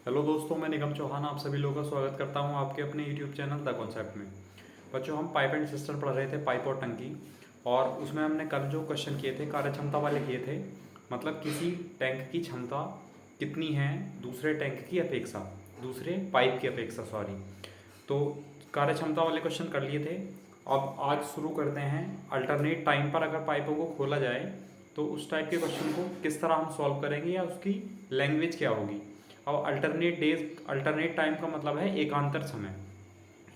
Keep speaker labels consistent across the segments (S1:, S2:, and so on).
S1: Hello दोस्तों, मैं निगम चौहान आप सभी लोगों का स्वागत करता हूं आपके अपने यूट्यूब चैनल द कॉन्सेप्ट में। बच्चों, हम पाइप एंड सिस्टम पढ़ रहे थे, पाइप और टंकी। और उसमें हमने कल जो क्वेश्चन किए थे कार्य क्षमता वाले किए थे। मतलब किसी टैंक की क्षमता कितनी है दूसरे टैंक की अपेक्षा, दूसरे पाइप की अपेक्षा सॉरी। तो कार्य क्षमता वाले क्वेश्चन कर लिए थे। अब आज शुरू करते हैं अल्टरनेट टाइम पर अगर पाइपों को खोला जाए तो उस टाइप के क्वेश्चन को किस तरह हम सॉल्व करेंगे या उसकी लैंग्वेज क्या होगी। अब अल्टरनेट टाइम का मतलब है एकांतर समय।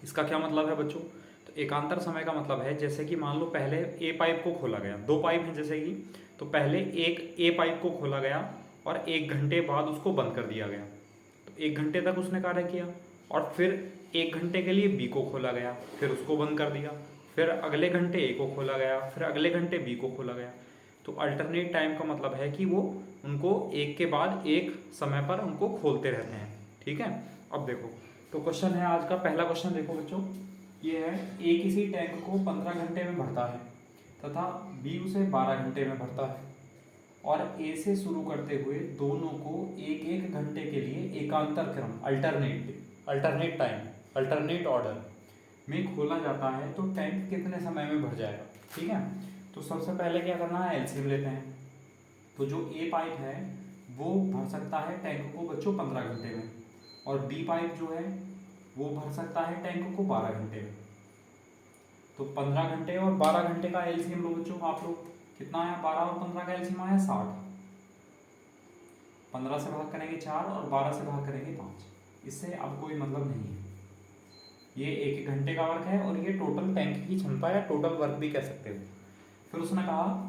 S1: इसका क्या मतलब है बच्चों? तो एकांतर समय का मतलब है जैसे कि मान लो पहले ए पाइप को खोला गया, दो पाइप हैं जैसे कि, तो पहले एक ए पाइप को खोला गया और 1 घंटे बाद उसको बंद कर दिया गया। तो 1 घंटे तक उसने कार्य किया और फिर 1 घंटे के लिए बी को खोला गया, फिर उसको बंद कर दिया। फिर अगले घंटे ए को खोला गया, फिर अगले घंटे बी को खोला गया। तो अल्टरनेट टाइम का मतलब है कि वो उनको एक के बाद एक समय पर उनको खोलते रहते हैं। ठीक है, अब देखो, तो क्वेश्चन है आज का पहला क्वेश्चन। देखो बच्चों, ये है ए किसी टैंक को 15 घंटे में भरता है तथा बी उसे 12 घंटे में भरता है और ए से शुरू करते हुए दोनों को एक एक घंटे के लिए एकांतर क्रम अल्टरनेट टाइम अल्टरनेट ऑर्डर में खोला जाता है तो टैंक कितने समय में भर जाएगा। ठीक है, तो सबसे पहले क्या करना है, एलसीएम लेते हैं। तो जो ए पाइप है वो भर सकता है टैंक को बच्चों 15 घंटे में, और बी पाइप जो है वो भर सकता है टैंक को 12 घंटे में। तो 15 घंटे और 12 घंटे का एलसीएम लो बच्चों, आप लोग कितना आया, 12 और 15 का एलसीएम आया 60। 15 से भाग करेंगे 4 और 12 से भाग करेंगे 5। इससे अब कोई मतलब नहीं है, ये एक घंटे का वर्क है और ये टोटल टैंक की क्षमता या टोटल वर्क भी कह सकते हो। फिर उसने कहा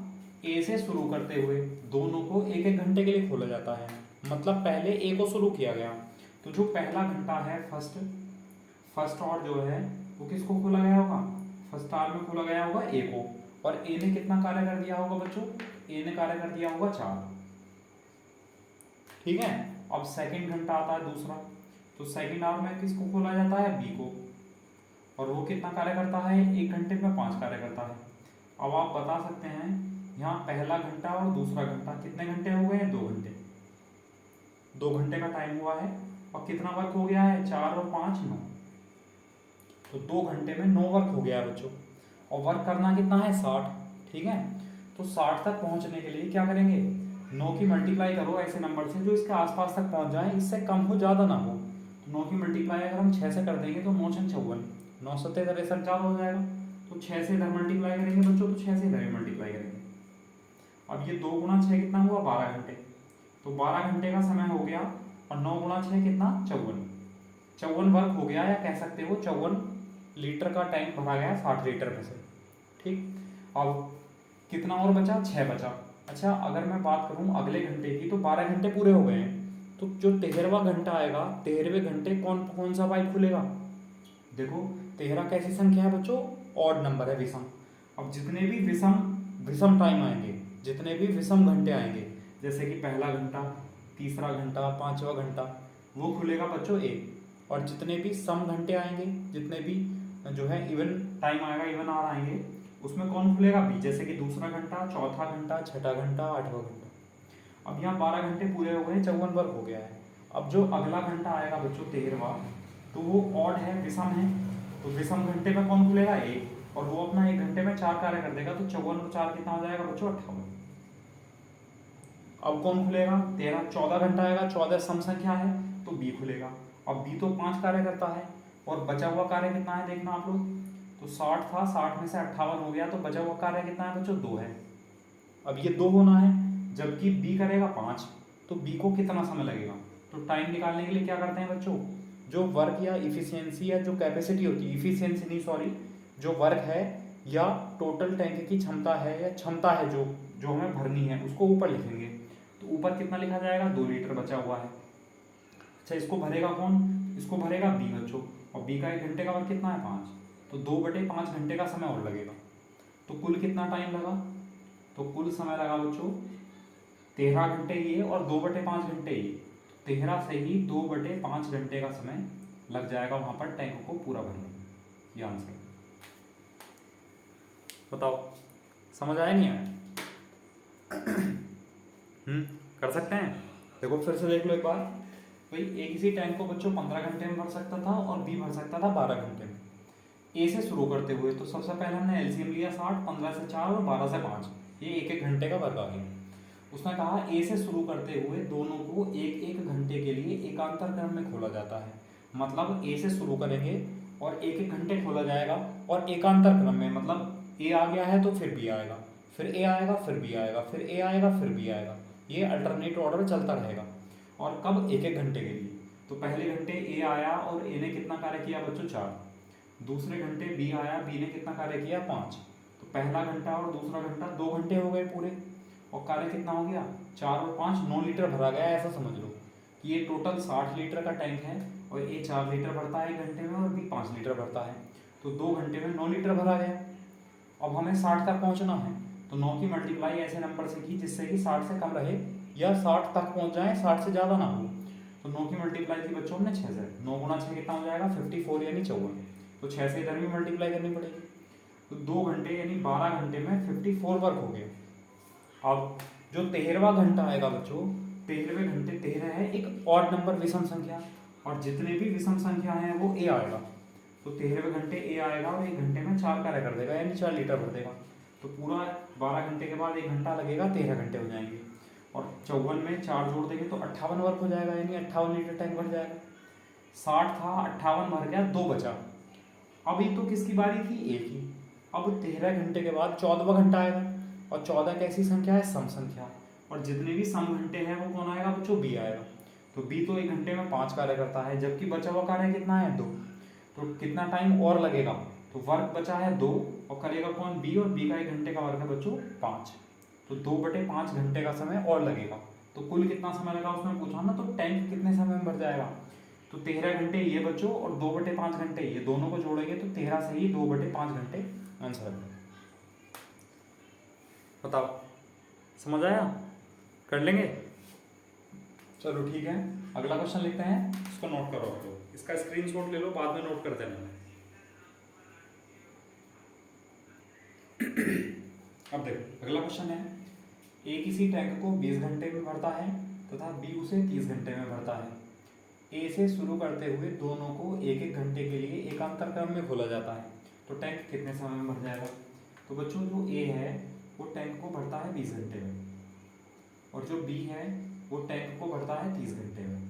S1: ए से शुरू करते हुए दोनों को एक एक घंटे के लिए खोला जाता है। मतलब पहले ए को शुरू किया गया, तो जो पहला घंटा है फर्स्ट और जो है वो किसको खोला गया होगा, फर्स्ट आवर में खोला गया होगा ए को। और ए ने कितना कार्य कर दिया होगा बच्चों, ए ने कार्य कर दिया होगा 4। ठीक है, अब सेकंड घंटा आता है दूसरा, तो सेकंड आवर में किसको खोला जाता है, बी को। और वो कितना कार्य करता है, 1 घंटे में 5 कार्य करता है। अब आप बता सकते हैं यहाँ पहला घंटा और दूसरा घंटा कितने घंटे हो गए हैं, 2 घंटे। 2 घंटे का टाइम हुआ है और कितना वर्क हो गया है, 4 और 5 9। तो 2 घंटे में 9 वर्क हो गया है बच्चों। और वर्क करना कितना है, 60। ठीक है, तो 60 तक पहुंचने के लिए क्या करेंगे, 9 की मल्टीप्लाई करो ऐसे नंबर से जो इसके आसपास तक पहुंच जाए, इससे कम हो ज़्यादा ना हो। तो 9 की मल्टीप्लाई अगर हम 6 से कर देंगे तो 9 6 54, 9 सत्ते 63 4 हो जाएगा। तो 6 से इधर मल्टीप्लाई करेंगे बच्चों, तो 6 से इधर मल्टीप्लाई करेंगे। अब ये 2 गुना 6 कितना हुआ, 12 घंटे। तो 12 घंटे का समय हो गया और 9 गुना 6 कितना, 54। 54 वर्क हो गया, या कह सकते हो 54 लीटर का टैंक भरा गया 60 लीटर में से। ठीक, अब कितना और बचा, 6 बचा। अच्छा, अगर मैं बात करूं अगले घंटे की, तो 12 घंटे पूरे हो गए हैं। तो जो 13वां घंटा आएगा, 13वें घंटे कौन कौन सा पाइप खुलेगा। देखो, 13 कैसी संख्या है बच्चों, ऑड नंबर है, विषम। अब जितने भी विषम विषम टाइम आएंगे, जितने भी विषम घंटे आएंगे, जैसे कि पहला घंटा, तीसरा घंटा, पांचवा घंटा, वो खुलेगा बच्चों ए। और जितने भी सम घंटे आएंगे, जितने भी जो है इवन टाइम आएगा, इवन आवर आएंगे, उसमें कौन खुलेगा, बी। जैसे कि दूसरा घंटा, चौथा घंटा, छठा घंटा, आठवां घंटा। अब यहाँ 12 घंटे पूरे हो गए, 54 वर्क हो गया है। अब जो अगला घंटा आएगा बच्चों 13वां, तो वो ऑड है, विषम है। तो विषम घंटे में कौन खुलेगा, ए। और वो अपना 1 घंटे में 4 कार्य कर देगा, तो 54 और 4 कितना हो जाएगा बच्चों, 58। अब कौन खुलेगा, 14 घंटा आएगा, 14 सम संख्या है, तो बी खुलेगा। अब बी तो 5 कार्य करता है और बचा हुआ कार्य कितना है, देखना आप लोग। तो 60 था, 60 में से 58 हो गया, तो बचा हुआ कार्य कितना है बच्चों, 2 है। अब ये 2 होना है, जबकि बी करेगा 5। तो बी को कितना समय लगेगा। तो टाइम निकालने के लिए क्या करते हैं बच्चों, जो वर्क या इफिशियंसी या जो कैपेसिटी होती है, इफिशियंसी नहीं सॉरी, जो वर्क है या टोटल टैंक की क्षमता है या क्षमता है जो जो हमें भरनी है, उसको ऊपर लिखेंगे। तो ऊपर कितना लिखा जाएगा, 2 लीटर बचा हुआ है। अच्छा, इसको भरेगा कौन, इसको भरेगा बी बच्चों। और बी का 1 घंटे का वर्क कितना है, 5। तो 2/5 घंटे का समय और लगेगा। तो कुल कितना टाइम लगा, तो कुल समय लगा बच्चों 13 घंटे ये और 2/5 घंटे ये। 13 से ही 2/5 घंटे का समय लग जाएगा वहां पर टैंक को पूरा भरने में। ये आंसर बताओ, समझ आया नहीं आया। कर सकते हैं, देखो फिर से देख लो एक बार। भाई ए किसी टैंक को बच्चों 15 घंटे में भर सकता था और बी भर सकता था 12 घंटे में। ए से शुरू करते हुए तो सबसे पहले हमने एलसीएम लिया 60, 15 से 4 और 12 से 5, ये एक एक घंटे का वर्ग आ गया। उसने कहा ए से शुरू करते हुए दोनों को एक एक घंटे के लिए एकांतर क्रम में खोला जाता है। मतलब ए से शुरू करेंगे और एक एक घंटे खोला जाएगा और एकांतर क्रम में, मतलब ए आ गया है तो फिर बी आएगा, फिर ए आएगा, फिर बी आएगा, फिर ए आएगा, फिर बी आएगा, ये अल्टरनेट ऑर्डर चलता रहेगा। और कब? एक एक घंटे के लिए। तो पहले घंटे ए आया और ए ने कितना कार्य किया बच्चों? 4। दूसरे घंटे बी आया, बी ने कितना कार्य किया? 5। तो पहला घंटा और दूसरा घंटा 2 घंटे हो गए पूरे, और कार्य कितना हो गया? 4 और 5 9 लीटर भरा गया। ऐसा समझ लो कि ये टोटल 60 लीटर का टैंक है और ये 4 लीटर भरता है एक घंटे में और बी 5 लीटर भरता है। तो 2 घंटे में 9 लीटर भरा गया। अब हमें 60 तक पहुंचना है, तो 9 की मल्टीप्लाई ऐसे नंबर से की जिससे कि 60 से कम रहे या 60 तक पहुंच जाए, 60 से ज़्यादा ना हो। तो 9 की मल्टीप्लाई की बच्चों हमने 6 से, 9 गुना 6 कितना हो जाएगा? 54 यानी 54। तो 6 से इधर भी मल्टीप्लाई करनी पड़ेगी। तो 2 घंटे यानी 12 घंटे में 54 वर्क हो गया। अब जो 13वां घंटा आएगा बच्चों, 13वें घंटे 13 है एक ऑड नंबर विषम संख्या, और जितने भी विषम संख्या हैं वो ए आएगा। तो 13वें घंटे ए आएगा और 1 घंटे में 4 कार्य कर देगा यानी 4 लीटर भर देगा। तो पूरा 12 घंटे के बाद 1 घंटा लगेगा, 13 घंटे हो जाएंगे। और 54 में 4 जोड़ देंगे तो 58 वर्क हो जाएगा यानी 58 लीटर टैंक भर जाएगा। 60 था, 58 भर गया, 2 बचा। अब ये तो किसकी बारी थी? ए की। अब 13 घंटे के बाद 14वां घंटा आएगा, और 14 कैसी संख्या है? सम संख्या। और जितने भी सम घंटे हैं वो कौन आएगा बच्चों? बी आएगा। तो बी तो 1 घंटे में 5 कार्य करता है, जबकि बचा हुआ कार्य कितना है? 2। तो कितना टाइम और लगेगा? तो वर्क बचा है 2, और करेगा कौन? बी, और बी का 1 घंटे का वर्क है बच्चों 5। तो 2/5 घंटे का समय और लगेगा। तो कुल कितना समय लगा उसमें पूछा ना, तो टैंक कितने समय में भर जाएगा? तो 13 घंटे ये बच्चों और 2/5 घंटे ये, दोनों को जोड़ेंगे तो 13 से ही 2/5 घंटे आंसर है। बताओ, समझ आया? कर लेंगे? चलो ठीक है, अगला क्वेश्चन लिखते हैं, इसको नोट करो आप लोग, इसका स्क्रीनशॉट ले लो, बाद में नोट कर देना। अब देखो अगला क्वेश्चन है, ए किसी टैंक को 20 घंटे में भरता है तथा बी उसे 30 घंटे में भरता है। ए से शुरू करते हुए दोनों को एक एक घंटे के लिए एकांतर क्रम में खोला जाता है। तो टैंक कितने समय में भर जाएगा? तो बच्चों जो ए है वो टैंक को भरता है 20 घंटे में, और जो बी है वो टैंक को भरता है 30 घंटे में।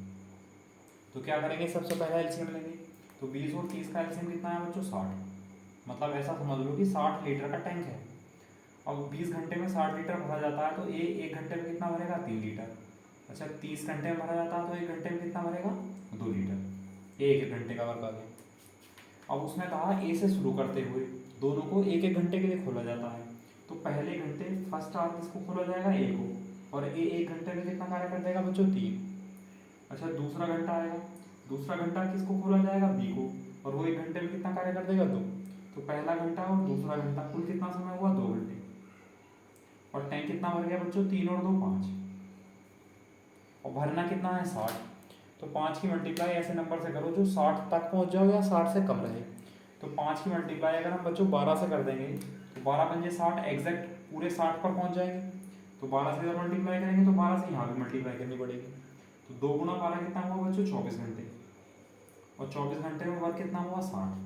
S1: तो क्या करेंगे? सबसे पहले एलसीएम लेंगे। तो 20 और 30 का एलसीएम कितना है बच्चों? 60। मतलब ऐसा समझ लो कि 60 लीटर का टैंक है। अब 20 घंटे में 60 लीटर भरा जाता है, तो ए 1 घंटे में कितना भरेगा? 3 लीटर। अच्छा 30 घंटे में भरा जाता है तो 1 घंटे में कितना भरेगा? 2 लीटर। ए 1 घंटे का वर्क आ गया। अब उसने कहा ए से शुरू करते हुए दोनों को एक एक घंटे के लिए खोला जाता है। तो पहले घंटे फर्स्ट आवर किसको खोला जाएगा? ए को, और ए 1 घंटे में कितना कार्य कर देगा बच्चों? 3। अच्छा दूसरा घंटा आएगा, दूसरा घंटा किसको खोला जाएगा? बी को, और वो 1 घंटे में कितना कार्य कर देगा? 2। तो पहला घंटा और दूसरा घंटा कुल कितना समय हुआ? 2 घंटे। और टैंक कितना भर गया बच्चों? 3 और 2 5। और भरना कितना है? 60। तो 5 की मल्टीप्लाई ऐसे नंबर से करो जो 60 तक पहुंच जाओ या 60 से कम रहे। तो 5 की मल्टीप्लाई अगर हम बच्चों 12 से कर देंगे तो 12 पंजे 60, एग्जैक्ट पूरे 60 पर पहुंच जाएंगे। तो 12 से इधर मल्टीप्लाई करेंगे तो 12 से यहाँ भी मल्टीप्लाई करनी पड़ेगी। तो 2 गुना 12 कितना हुआ बच्चों? 24 घंटे। और 24 घंटे में वर्क कितना हुआ? 60।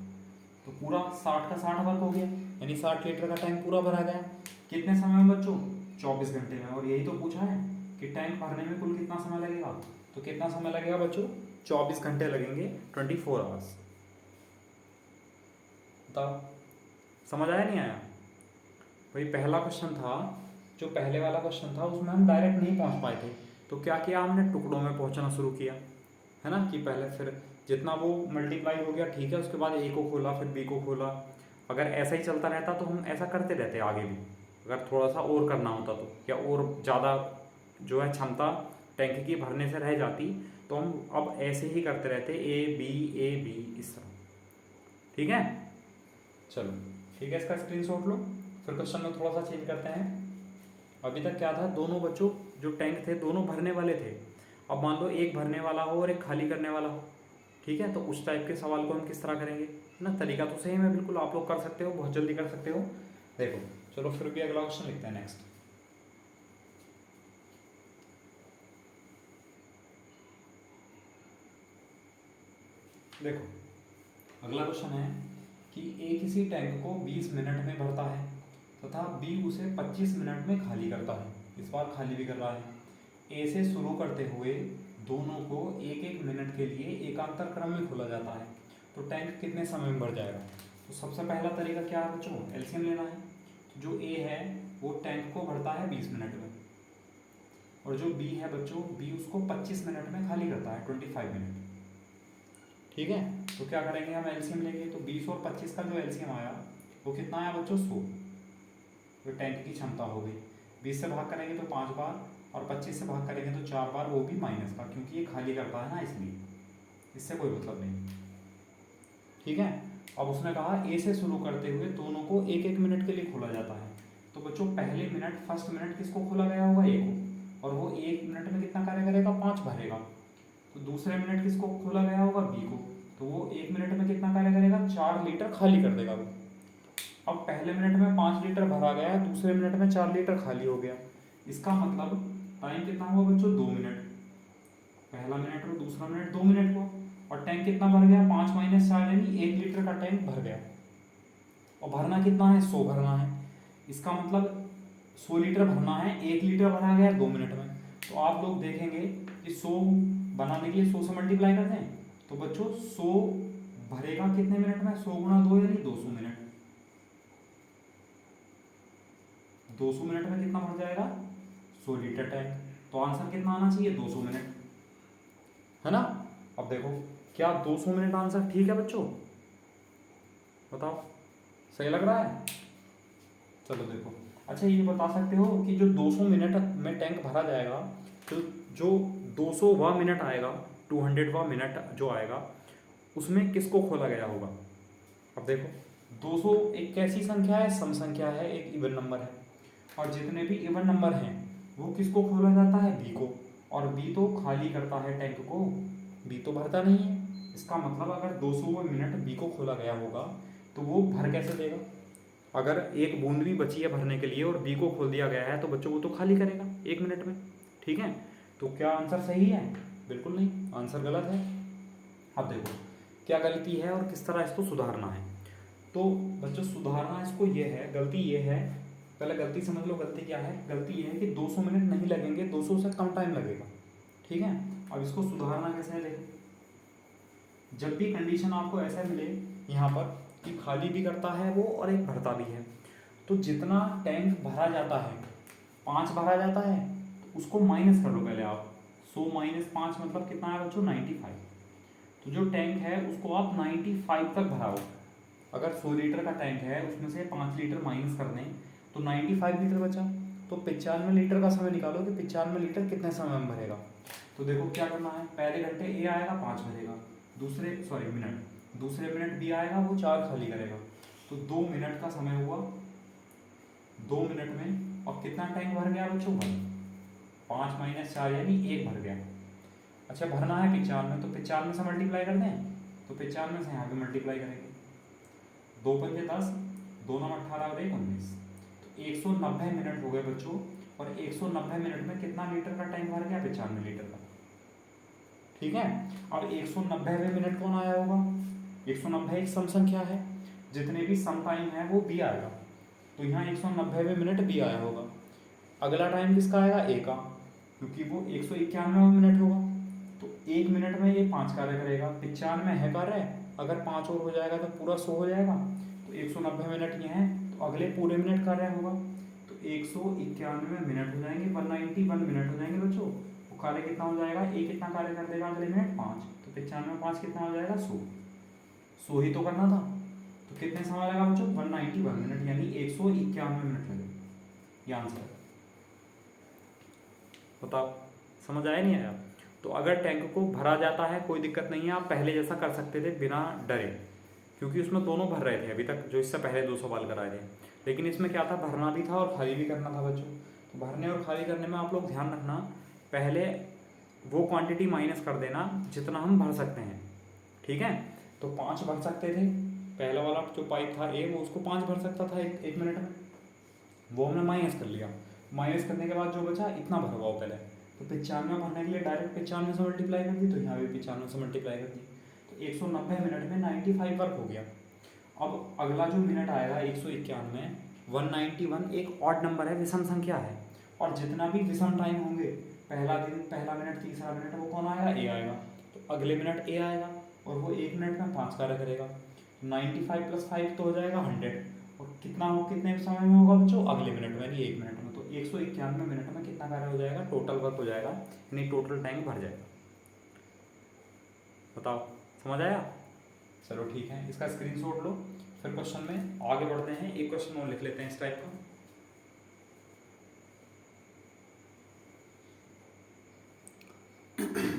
S1: तो पूरा 60 का 60 वर्क हो गया, यानी 60 लीटर का टैंक पूरा भरा गया। कितने समय में बच्चों? 24 घंटे में। और यही तो पूछा है कि टैंक भरने में कुल कितना समय लगेगा। तो कितना समय लगेगा बच्चों? 24 घंटे लगेंगे, 24 आवर्स। बताओ समझ आया नहीं आया? भाई पहला क्वेश्चन था, जो पहले वाला क्वेश्चन था उसमें हम डायरेक्ट नहीं पहुंच पाए थे, तो क्या किया हमने? टुकड़ों में पहुंचना शुरू किया, है ना, कि पहले फिर जितना वो मल्टीप्लाई हो गया ठीक है, उसके बाद ए को खोला, फिर बी को खोला। अगर ऐसा ही चलता रहता तो हम ऐसा करते रहते आगे भी, अगर थोड़ा सा और करना होता तो, या और ज़्यादा जो है क्षमता टैंक की भरने से रह जाती, तो हम अब ऐसे ही करते रहते ए बी इस तरह। ठीक है, चलो ठीक है, इसका स्क्रीनशॉट लो। फिर क्वेश्चन में थोड़ा सा चेंज करते हैं। अभी तक क्या था? दोनों बच्चों जो टैंक थे दोनों भरने वाले थे। अब मान लो एक भरने वाला हो और एक खाली करने वाला हो, ठीक है, तो उस टाइप के सवाल को हम किस तरह करेंगे ना। तरीका तो सेम है बिल्कुल, आप लोग कर सकते हो, बहुत जल्दी कर सकते हो। देखो चलो फिर भी अगला क्वेश्चन लिखते हैं नेक्स्ट। देखो अगला क्वेश्चन है कि ए किसी टैंक को 20 मिनट में भरता है तथा बी उसे 25 मिनट में खाली करता है। इस बार खाली भी कर रहा है। ए से शुरू करते हुए दोनों को एक एक मिनट के लिए एकांतर क्रम में खोला जाता है तो टैंक कितने समय में भर जाएगा। तो सबसे पहला तरीका क्या है बच्चों, एलसीएम लेना है। तो जो ए है वो टैंक को भरता है 20 मिनट में और जो बी है बच्चों, बी उसको 25 मिनट में खाली करता है, 25 मिनट। ठीक है, तो क्या करेंगे हम एलसीएम लेंगे। तो 20 और 25 का जो एलसीएम आया वो कितना आया बच्चों, 100। तो टैंक की क्षमता हो गई। 20 से भाग करेंगे तो 5 बार और 25 से भाग करेंगे तो 4 बार, वो भी माइनस का, क्योंकि ये खाली करता है ना, इसलिए इससे कोई मतलब नहीं। ठीक है, अब उसने कहा ए से शुरू करते हुए दोनों को एक एक मिनट के लिए खोला जाता है। तो बच्चों पहले मिनट, फर्स्ट मिनट किसको खोला गया होगा, ए को, और वो एक मिनट में कितना कार्य करेगा, 5 भरेगा। तो दूसरे मिनट किसको खोला गया होगा, बी को, तो वो एक मिनट में कितना कार्य करेगा, 4 लीटर खाली कर देगा वो। अब पहले मिनट में 5 लीटर भरा गया, दूसरे मिनट में 4 लीटर खाली हो गया। इसका मतलब टाइम कितना हुआ बच्चों, 2 मिनट। पहला मिनट और दूसरा मिनट 2 मिनट हुआ और टैंक कितना भर गया, 5 - 4 यानी 1 लीटर का टैंक भर गया। और भरना कितना है, 100 भरना है। इसका मतलब 100 लीटर भरना है, 1 लीटर भरा गया 2 मिनट में। तो आप लोग देखेंगे कि 100 बनाने के लिए 100 से मल्टीप्लाई करते हैं तो बच्चों 100 भरेगा कितने मिनट में, 100 गुणा 2 यानी 200 मिनट। 200 मिनट में कितना भर जाएगा, 100 लीटर टैंक। तो आंसर कितना आना चाहिए, 200 मिनट, है ना। अब देखो क्या 200 मिनट आंसर ठीक है बच्चों, बताओ सही लग रहा है। चलो देखो, अच्छा ये बता सकते हो कि जो 200 मिनट में टैंक भरा जाएगा तो जो 200वां मिनट आएगा, 200वां मिनट जो आएगा उसमें किसको खोला गया होगा। अब देखो 200 एक कैसी संख्या है, सम संख्या है, एक इवन नंबर है, और जितने भी इवन नंबर हैं वो किसको खोला जाता है, बी को, और बी तो खाली करता है टैंक को, बी तो भरता नहीं है। इसका मतलब अगर 200 मिनट बी को खोला गया होगा तो वो भर कैसे देगा। अगर एक बूंद भी बची है भरने के लिए और बी को खोल दिया गया है तो बच्चों वो तो खाली करेगा 1 मिनट में। ठीक है, तो क्या आंसर सही है, बिल्कुल नहीं, आंसर गलत है। अब देखो क्या गलती है और किस तरह इसको सुधारना है। तो बच्चों सुधारना इसको ये है, गलती ये है, पहले गलती समझ लो, गलती क्या है। गलती ये है कि 200 मिनट नहीं लगेंगे, 200 से कम टाइम लगेगा। ठीक है, अब इसको सुधारना कैसे है, देखो जब भी कंडीशन आपको ऐसा मिले यहाँ पर कि खाली भी करता है वो और एक भरता भी है, तो जितना टैंक भरा जाता है, 5 भरा जाता है, तो उसको माइनस कर लो पहले आप। 100 - 5 मतलब कितना है बच्चों, 95। तो जो टैंक है उसको आप 95 तक भराओ। अगर 100 लीटर का टैंक है उसमें से 5 लीटर माइनस कर दें तो 95 लीटर बचा। तो 95 लीटर का समय निकालो कि 95 लीटर कितने समय में भरेगा। तो देखो क्या करना है, पहले घंटे ए आएगा 5 भरेगा, मिनट, दूसरे मिनट बी आएगा वो 4 खाली करेगा। तो 2 मिनट का समय हुआ, 2 मिनट में और कितना टैंक भर गया बच्चों, 5 - 4 यानी 1 भर गया। अच्छा भरना है 95, तो 95 से मल्टीप्लाई कर दें, तो 95 से यहाँ पे मल्टीप्लाई करेंगे, 2 पंजे 10, 2 9 18 और 1 19, तो 190 मिनट हो गए बच्चों। और 190 मिनट में कितना लीटर का टैंक भर गया, 95 लीटर का। ठीक है, अब 190वें मिनट कौन आया होगा, 190 एक सम संख्या है, जितने भी सम टाइम है वो बी आएगा, तो यहाँ 190वें मिनट बी आया होगा। अगला टाइम किसका आएगा, ए का, क्योंकि वो 191वां मिनट होगा। तो 1 मिनट में ये 5 कार्य करेगा, 95 है कार्य, अगर 5 और हो जाएगा तो पूरा 100 हो जाएगा। तो 190 मिनट ये हैं, तो अगले पूरे मिनट कार्य होगा, तो 191 मिनट हो जाएंगे, 191 मिनट हो जाएंगे बच्चों। वो कार्य कितना हो जाएगा, ए कितना कार्य कर देगा अगले मिनट, 5, तो 95 5 कितना हो जाएगा, 100 ही तो करना था। तो कितने समय लगा बच्चों, 191 मिनट, यानी 191 मिनट लगे। ये आंसर है, बताओ समझ आया नहीं आया। तो अगर टैंक को भरा जाता है कोई दिक्कत नहीं है, आप पहले जैसा कर सकते थे बिना डरे, क्योंकि उसमें दोनों भर रहे थे अभी तक, जो इससे पहले 2 सवाल कराए थे। लेकिन इसमें क्या था, भरना भी था और खाली भी करना था बच्चों। तो भरने और खाली करने में आप लोग ध्यान रखना, पहले वो क्वांटिटी माइनस कर देना जितना हम भर सकते हैं। ठीक है, तो 5 भर सकते थे, पहला वाला जो पाइप था ए, वो उसको 5 भर सकता था एक मिनट में, वो हमने माइनस कर लिया। माइनस करने के बाद जो बचा इतना भरवाओ पहले, तो 95 भरने के लिए डायरेक्ट 95 से मल्टीप्लाई कर दी, तो यहाँ भी 95 से मल्टीप्लाई कर दी, तो 190 मिनट में 95 वर्क हो गया। अब अगला जो मिनट आएगा 191, 191 एक ऑड नंबर है, विषम संख्या है, और जितना भी विषम टाइम होंगे, पहला दिन, पहला मिनट, तीसरा मिनट, वो कौन आएगा? ए आएगा। तो अगले मिनट ए आएगा और वो 1 मिनट में 5 कार्य करेगा। 95 + 5 तो हो जाएगा 100, और कितना हो, कितने समय में होगा बच्चों? अगले मिनट में, यानी 1 मिनट में। तो 191 मिनट में कितना कार्य हो जाएगा? टोटल वर्क हो जाएगा, यानी टोटल टाइम भर जाएगा। बताओ, समझ आया? चलो ठीक है, इसका स्क्रीनशॉट लो, फिर क्वेश्चन में आगे बढ़ते हैं। एक क्वेश्चन और लिख लेते हैं इस टाइप का।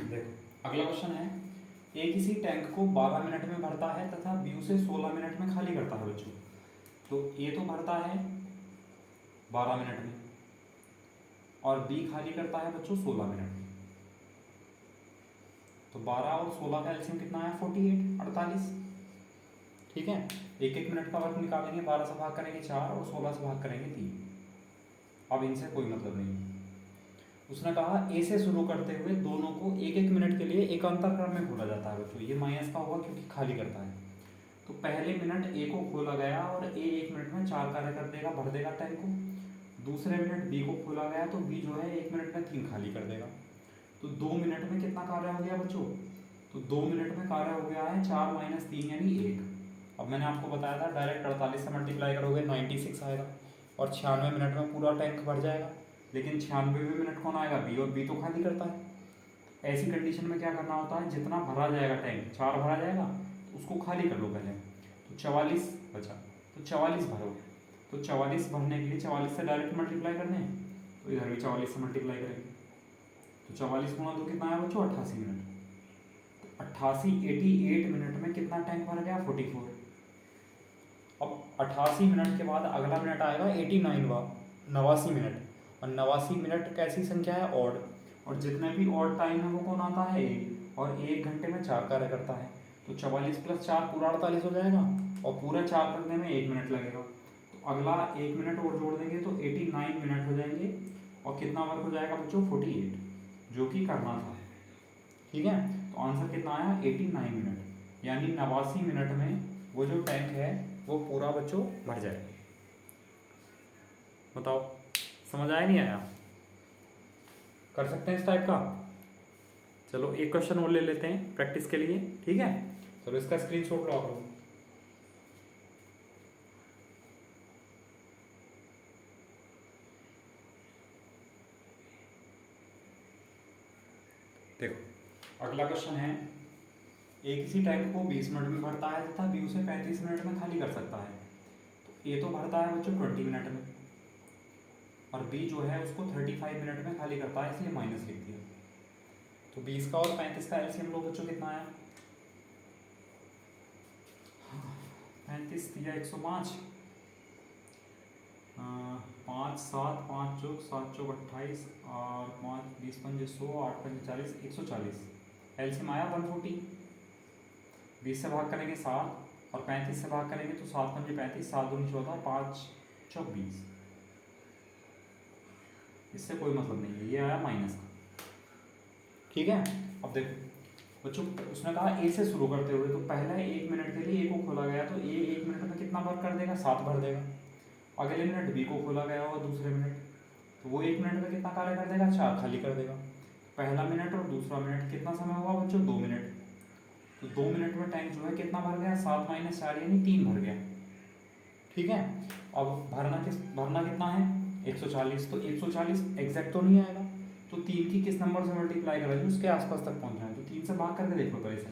S1: देखो अगला क्वेश्चन है, ए किसी टैंक को 12 मिनट में भरता है तथा बी उसे 16 मिनट में खाली करता है बच्चों। तो ए तो भरता है 12 मिनट में और बी खाली करता है बच्चों 16 मिनट में। तो 12 और 16 का एलसीएम कितना है? 48, 48। ठीक है, एक एक मिनट का वर्क निकालेंगे, 12 से भाग करेंगे 4 और 16 से भाग करेंगे 3। अब इनसे कोई मतलब नहीं है। उसने कहा ए से शुरू करते हुए दोनों को एक एक मिनट के लिए एकांतर क्रम में खोला जाता है बच्चों। ये माइनस का होगा क्योंकि खाली करता है। तो पहले मिनट ए को खोला गया और ए 1 मिनट में 4 कार्य कर देगा, भर देगा टैंक को। दूसरे मिनट बी को खोला गया तो बी जो है 1 मिनट में 3 खाली कर देगा। तो 2 मिनट में कितना कार्य हो गया बच्चों? तो 2 मिनट में कार्य हो गया है 4 - 3 यानी 1। अब मैंने आपको बताया था डायरेक्ट 48 से मल्टीप्लाई करोगे 96 आएगा और 96 मिनट में पूरा टैंक भर जाएगा। लेकिन 96वें मिनट कौन आएगा? बी, और बी तो खाली करता है। ऐसी कंडीशन में क्या करना होता है? जितना भरा जाएगा टैंक, 4 भरा जाएगा तो उसको खाली कर लो पहले। तो 44 बचा, तो 44 भरो। तो 44 भरने के लिए 44 से डायरेक्ट मल्टीप्लाई करने हैं, तो इधर भी 44 से मल्टीप्लाई करेंगे। तो 44 × 2 कितना आया बच्चों? 88 मिनट। तो 88 मिनट में कितना टैंक भर गया? 44। अब 88 मिनट के बाद अगला मिनट आएगा 89वां, 89 मिनट। और 89 मिनट कैसी संख्या है? ऑड। और जितने भी ऑड टाइम है वो कौन आता है? ए। और 1 घंटे में 4 कार्य करता है। तो 44 + 4 पूरा 48 हो जाएगा, और पूरा 4 करने में 1 मिनट लगेगा। तो अगला 1 मिनट और जोड़ देंगे तो 89 मिनट हो जाएंगे। और कितना वर्क हो जाएगा बच्चों? 48, जो कि करना था। ठीक है, तो आंसर कितना आया? 89 मिनट, यानी 89 मिनट में वो जो टैंक है वो पूरा बच्चों भर जाएगा। बताओ, समझ आया नहीं आया? कर सकते हैं इस टाइप का। चलो एक क्वेश्चन और ले लेते हैं प्रैक्टिस के लिए। ठीक है, चलो इसका स्क्रीनशॉट लो आप लोग। देखो अगला क्वेश्चन है, ए किसी टैंक को 20 मिनट में भरता है तथा बी उसे 35 मिनट में खाली कर सकता है। तो ए तो भरता है बच्चों 20 मिनट में और बी जो है उसको 35 मिनट में खाली करता है, इसलिए माइनस लिख दिया। तो 20 का और 35 का एलसीएम लो बच्चों, कितना आया? 35 दिया 105, 5 7 5 चौक 7 चौक 28 और 5 20 5 100 8 5 40 140। एलसीएम आया 140। 20 से भाग करेंगे 7 और 35 से भाग करेंगे तो 7 5 35, 7 2 14, 5 चौक 20। इससे कोई मतलब नहीं है, ये आया माइनस का। ठीक है, अब देखो बच्चों, उसने कहा ए से शुरू करते हुए, तो पहला 1 मिनट के लिए ए को खोला गया तो ए 1 मिनट में कितना भर कर देगा? 7 भर देगा। अगले मिनट बी को खोला गया होगा दूसरे मिनट, तो वो 1 मिनट में कितना कार्य कर देगा? 4 खाली कर देगा। पहला मिनट और दूसरा मिनट कितना समय हुआ बच्चों? 2 मिनट। तो 2 मिनट में टैंक जो है कितना भर गया? 7 - 4 यानी 3 भर गया। ठीक है, अब भरना कितना है? 140। तो 140 एग्जैक्ट तो नहीं आएगा, तो 3 की किस नंबर से मल्टीप्लाई करेंगे? उसके आसपास तक पहुंचना है। तो 3 से भाग करके देखो तो ऐसे,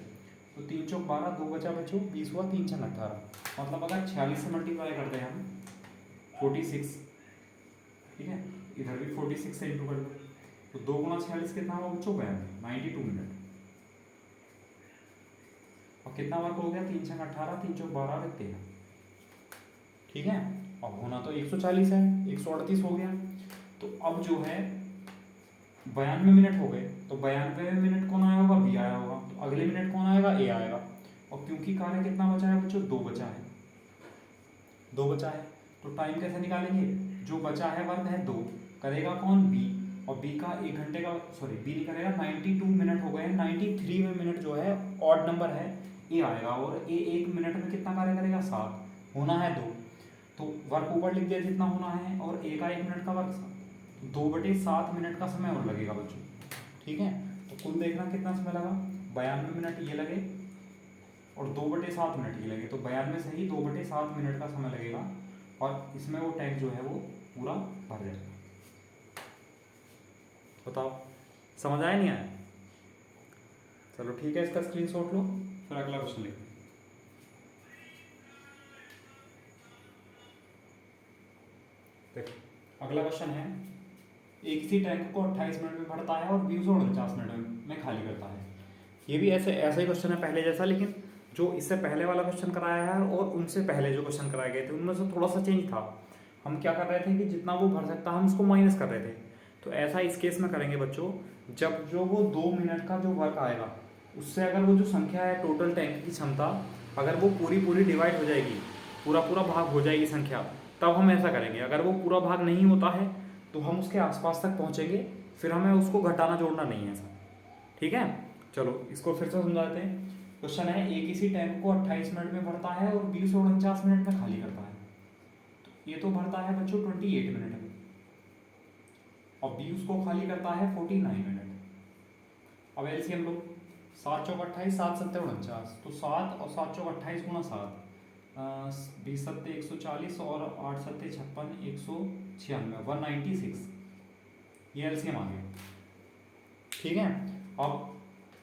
S1: तो 3 चौक 12, 2 बचा बच्चों 20 हुआ, 3 6 18। मतलब अगर 46 से मल्टीप्लाई करते हैं हम 46। ठीक है, इधर भी 46 से इंटू कर दो, तो 2 × 46 कितना हुआ बच्चों? 92 मिनट। और कितना वर्क हो गया? 3 6 18, 3 चौक 12 13। ठीक है, अब होना तो 140 है, 138 हो गया। तो अब जो है 92 मिनट हो गए, तो 92वें मिनट कौन आया होगा? बी आया होगा। तो अगले मिनट कौन आएगा? ए आएगा। और क्योंकि कार्य कितना बचा है बच्चों? 2 बचा है, 2 बचा है, तो टाइम कैसे निकालेंगे? जो बचा है वर्क है 2, करेगा कौन? बी। और बी का 1 घंटे का, सॉरी बी नहीं करेगा, 92 मिनट हो गए हैं। 93वें मिनट जो है ऑड नंबर है, ए आएगा, और ए 1 मिनट में कितना कार्य करेगा 7, होना है 2, तो वर्क ऊपर लिख दिया जितना होना है, और ए का 1 मिनट का वर्क 2/7 मिनट का समय और लगेगा बच्चों। ठीक है, तो कुल देखना कितना समय लगा, 92 मिनट ये लगे और 2/7 मिनट ये लगे, तो 92 से ही 2/7 मिनट का समय लगेगा, और इसमें वो टैंक जो है वो पूरा भर जाएगा। बताओ समझ आया नहीं आया? चलो ठीक है, इसका स्क्रीनशॉट लो, फिर अगला क्वेश्चन लिखो। देखो अगला क्वेश्चन है, एक किसी टैंक को 28 मिनट में भरता है और 49 मिनट में खाली करता है। ये भी ऐसा ही क्वेश्चन है पहले जैसा, लेकिन जो इससे पहले वाला क्वेश्चन कराया है और उनसे पहले जो क्वेश्चन कराए गए थे उनमें से थोड़ा सा चेंज था। हम क्या कर रहे थे कि जितना वो भर सकता हम उसको माइनस कर रहे थे। तो ऐसा इस केस में करेंगे बच्चों, जब जो वो 2 मिनट का जो वर्क आएगा उससे अगर वो जो संख्या है टोटल टैंक की क्षमता, अगर वो पूरी डिवाइड हो जाएगी, पूरा भाग हो जाएगी संख्या, तब हम ऐसा करेंगे। अगर वो पूरा भाग नहीं होता है तो हम उसके आसपास तक पहुंचेंगे, फिर हमें उसको घटाना जोड़ना नहीं है ऐसा। ठीक है, चलो इसको फिर से समझाते हैं। क्वेश्चन है, एक इसी टैंक को 28 मिनट में भरता है और 49 मिनट में खाली करता है। तो ये तो भरता है बच्चों 28 मिनट में, और बी उसको खाली करता है 49 मिनट। अब एलसीएम लो, 7 चौक 28, 7 सत्ते 49, तो 7 और 7 चौक 28 गुणा 7, 20 सत्ते 140 और 8 सत्ते 56, 196, 196, ये एलसीएम आ गया। ठीक है, अब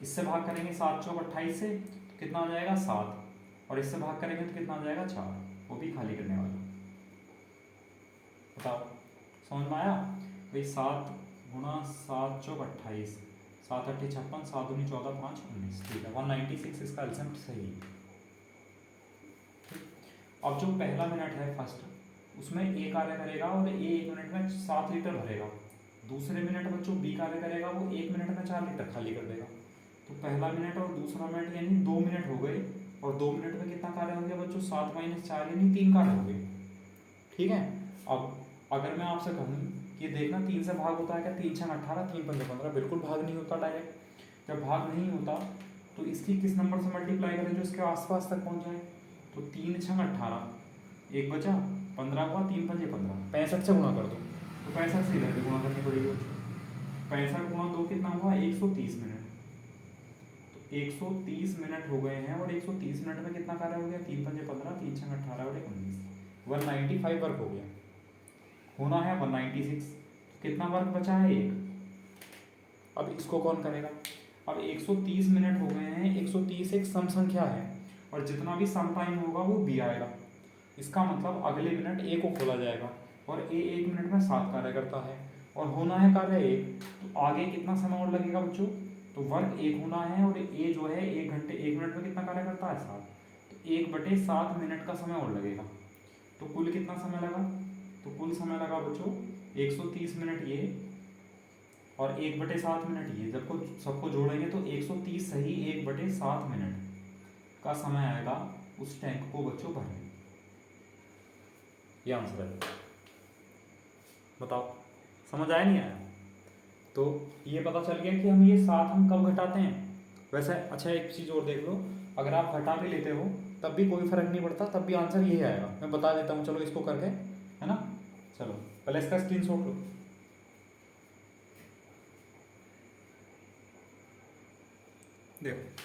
S1: इससे भाग करेंगे 7 चौक 28 से, तो कितना आ जाएगा 7, और इससे भाग करेंगे तो कितना आ जाएगा 4, वो भी खाली करने वाला। बताओ समझ में आया भाई? 7 गुणा 7 चौक 28, 7 अट्ठी 56, 7 दूनी 14, 5 19, ठीक है 196 इसका एलसीएम सही है। अब जो पहला मिनट है फर्स्ट, उसमें ए कार्य करेगा और ए 1 मिनट में 7 लीटर भरेगा। दूसरे मिनट बच्चों बी कार्य करेगा, वो 1 मिनट में 4 लीटर खाली कर देगा। तो पहला मिनट और दूसरा मिनट यानी 2 मिनट हो गए, और 2 मिनट में कितना कार्य हो गया बच्चों? 7 - 4 यानी 3 कार्य हो गए। ठीक है, अब अगर मैं आपसे कहूँ कि देखना 3 से भाग होता है क्या? 3 6 18, 3 5 15, बिल्कुल भाग नहीं होता डायरेक्ट। जब भाग नहीं होता तो इसकी किस नंबर से मल्टीप्लाई करें जो इसके आसपास तक पहुंच जाए? तो 3 6 18, एक बचा 15 हुआ, 3 5 15, 65 से गुणा कर दो, तो 65 से इधर भी गुणा करनी पड़ेगी। 65 गुणा 2 कितना हुआ? 130 मिनट। तो 130 मिनट हो गए हैं, और 130 मिनट में कितना कार्य हो गया? 3 5 15, 3 6 18 और 19, 195 वर्क हो गया। होना है 196, कितना वर्क बचा है? 1। अब इसको कौन करेगा? अब 130 मिनट हो गए हैं, 130 एक सम संख्या है, और जितना भी सम टाइम होगा वो बी आएगा। इसका मतलब अगले मिनट ए को खोला जाएगा, और ए 1 मिनट में 7 कार्य करता है, और होना है कार्य 1। तो आगे कितना समय और लगेगा बच्चों? तो वर्क 1 होना है, और ए जो है 1 घंटे 1 मिनट में कितना कार्य करता है? 7। तो 1/7 मिनट का समय और लगेगा। तो कुल कितना समय लगा? तो कुल समय लगा बच्चों 130 मिनट ये, और 1/7 मिनट ये। जब को सबको जोड़ेंगे तो 130 सही 1/7 मिनट का समय आएगा उस टैंक को बच्चों भरने। ये आंसर है। बताओ समझ आया नहीं आया? तो ये पता चल गया कि हम ये 7 हम कब घटाते हैं। वैसे अच्छा एक चीज़ और देख लो, अगर आप घटा भी लेते हो तब भी कोई फर्क नहीं पड़ता, तब भी आंसर यही आएगा। मैं बता देता हूँ, चलो इसको करके, है ना। चलो पहले इसका स्क्रीनशॉट लो। देखो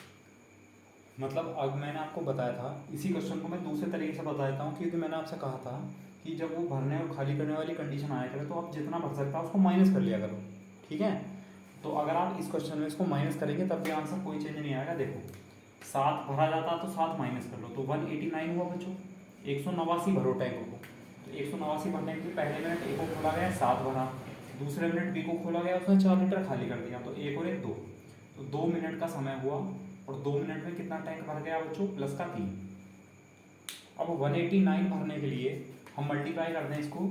S1: मतलब अब मैंने आपको बताया था, इसी क्वेश्चन को मैं दूसरे तरीके से बता देता हूँ, क्योंकि मैंने आपसे कहा था कि जब वो भरने और खाली करने वाली कंडीशन आया करे तो आप जितना भर सकता है उसको माइनस कर लिया करो। ठीक है, तो अगर आप इस क्वेश्चन में इसको माइनस करेंगे तब भी आंसर कोई चेंज नहीं आएगा। देखो 7 भरा जाता है तो 7 माइनस कर लो, तो 189 हुआ बच्चों। 189 भरो टैंक को, तो 189 भरने के लिए पहले मिनट ए को खोला गया 7 भरा, दूसरे मिनट बी को खोला गया उसने 4 लीटर खाली कर दिया, तो 1 और 1 2, तो 2 मिनट का समय हुआ, और 2 मिनट में कितना टैंक भर गया बच्चों? प्लस का 3। अब 189 भरने के लिए हम मल्टीप्लाई कर दें इसको,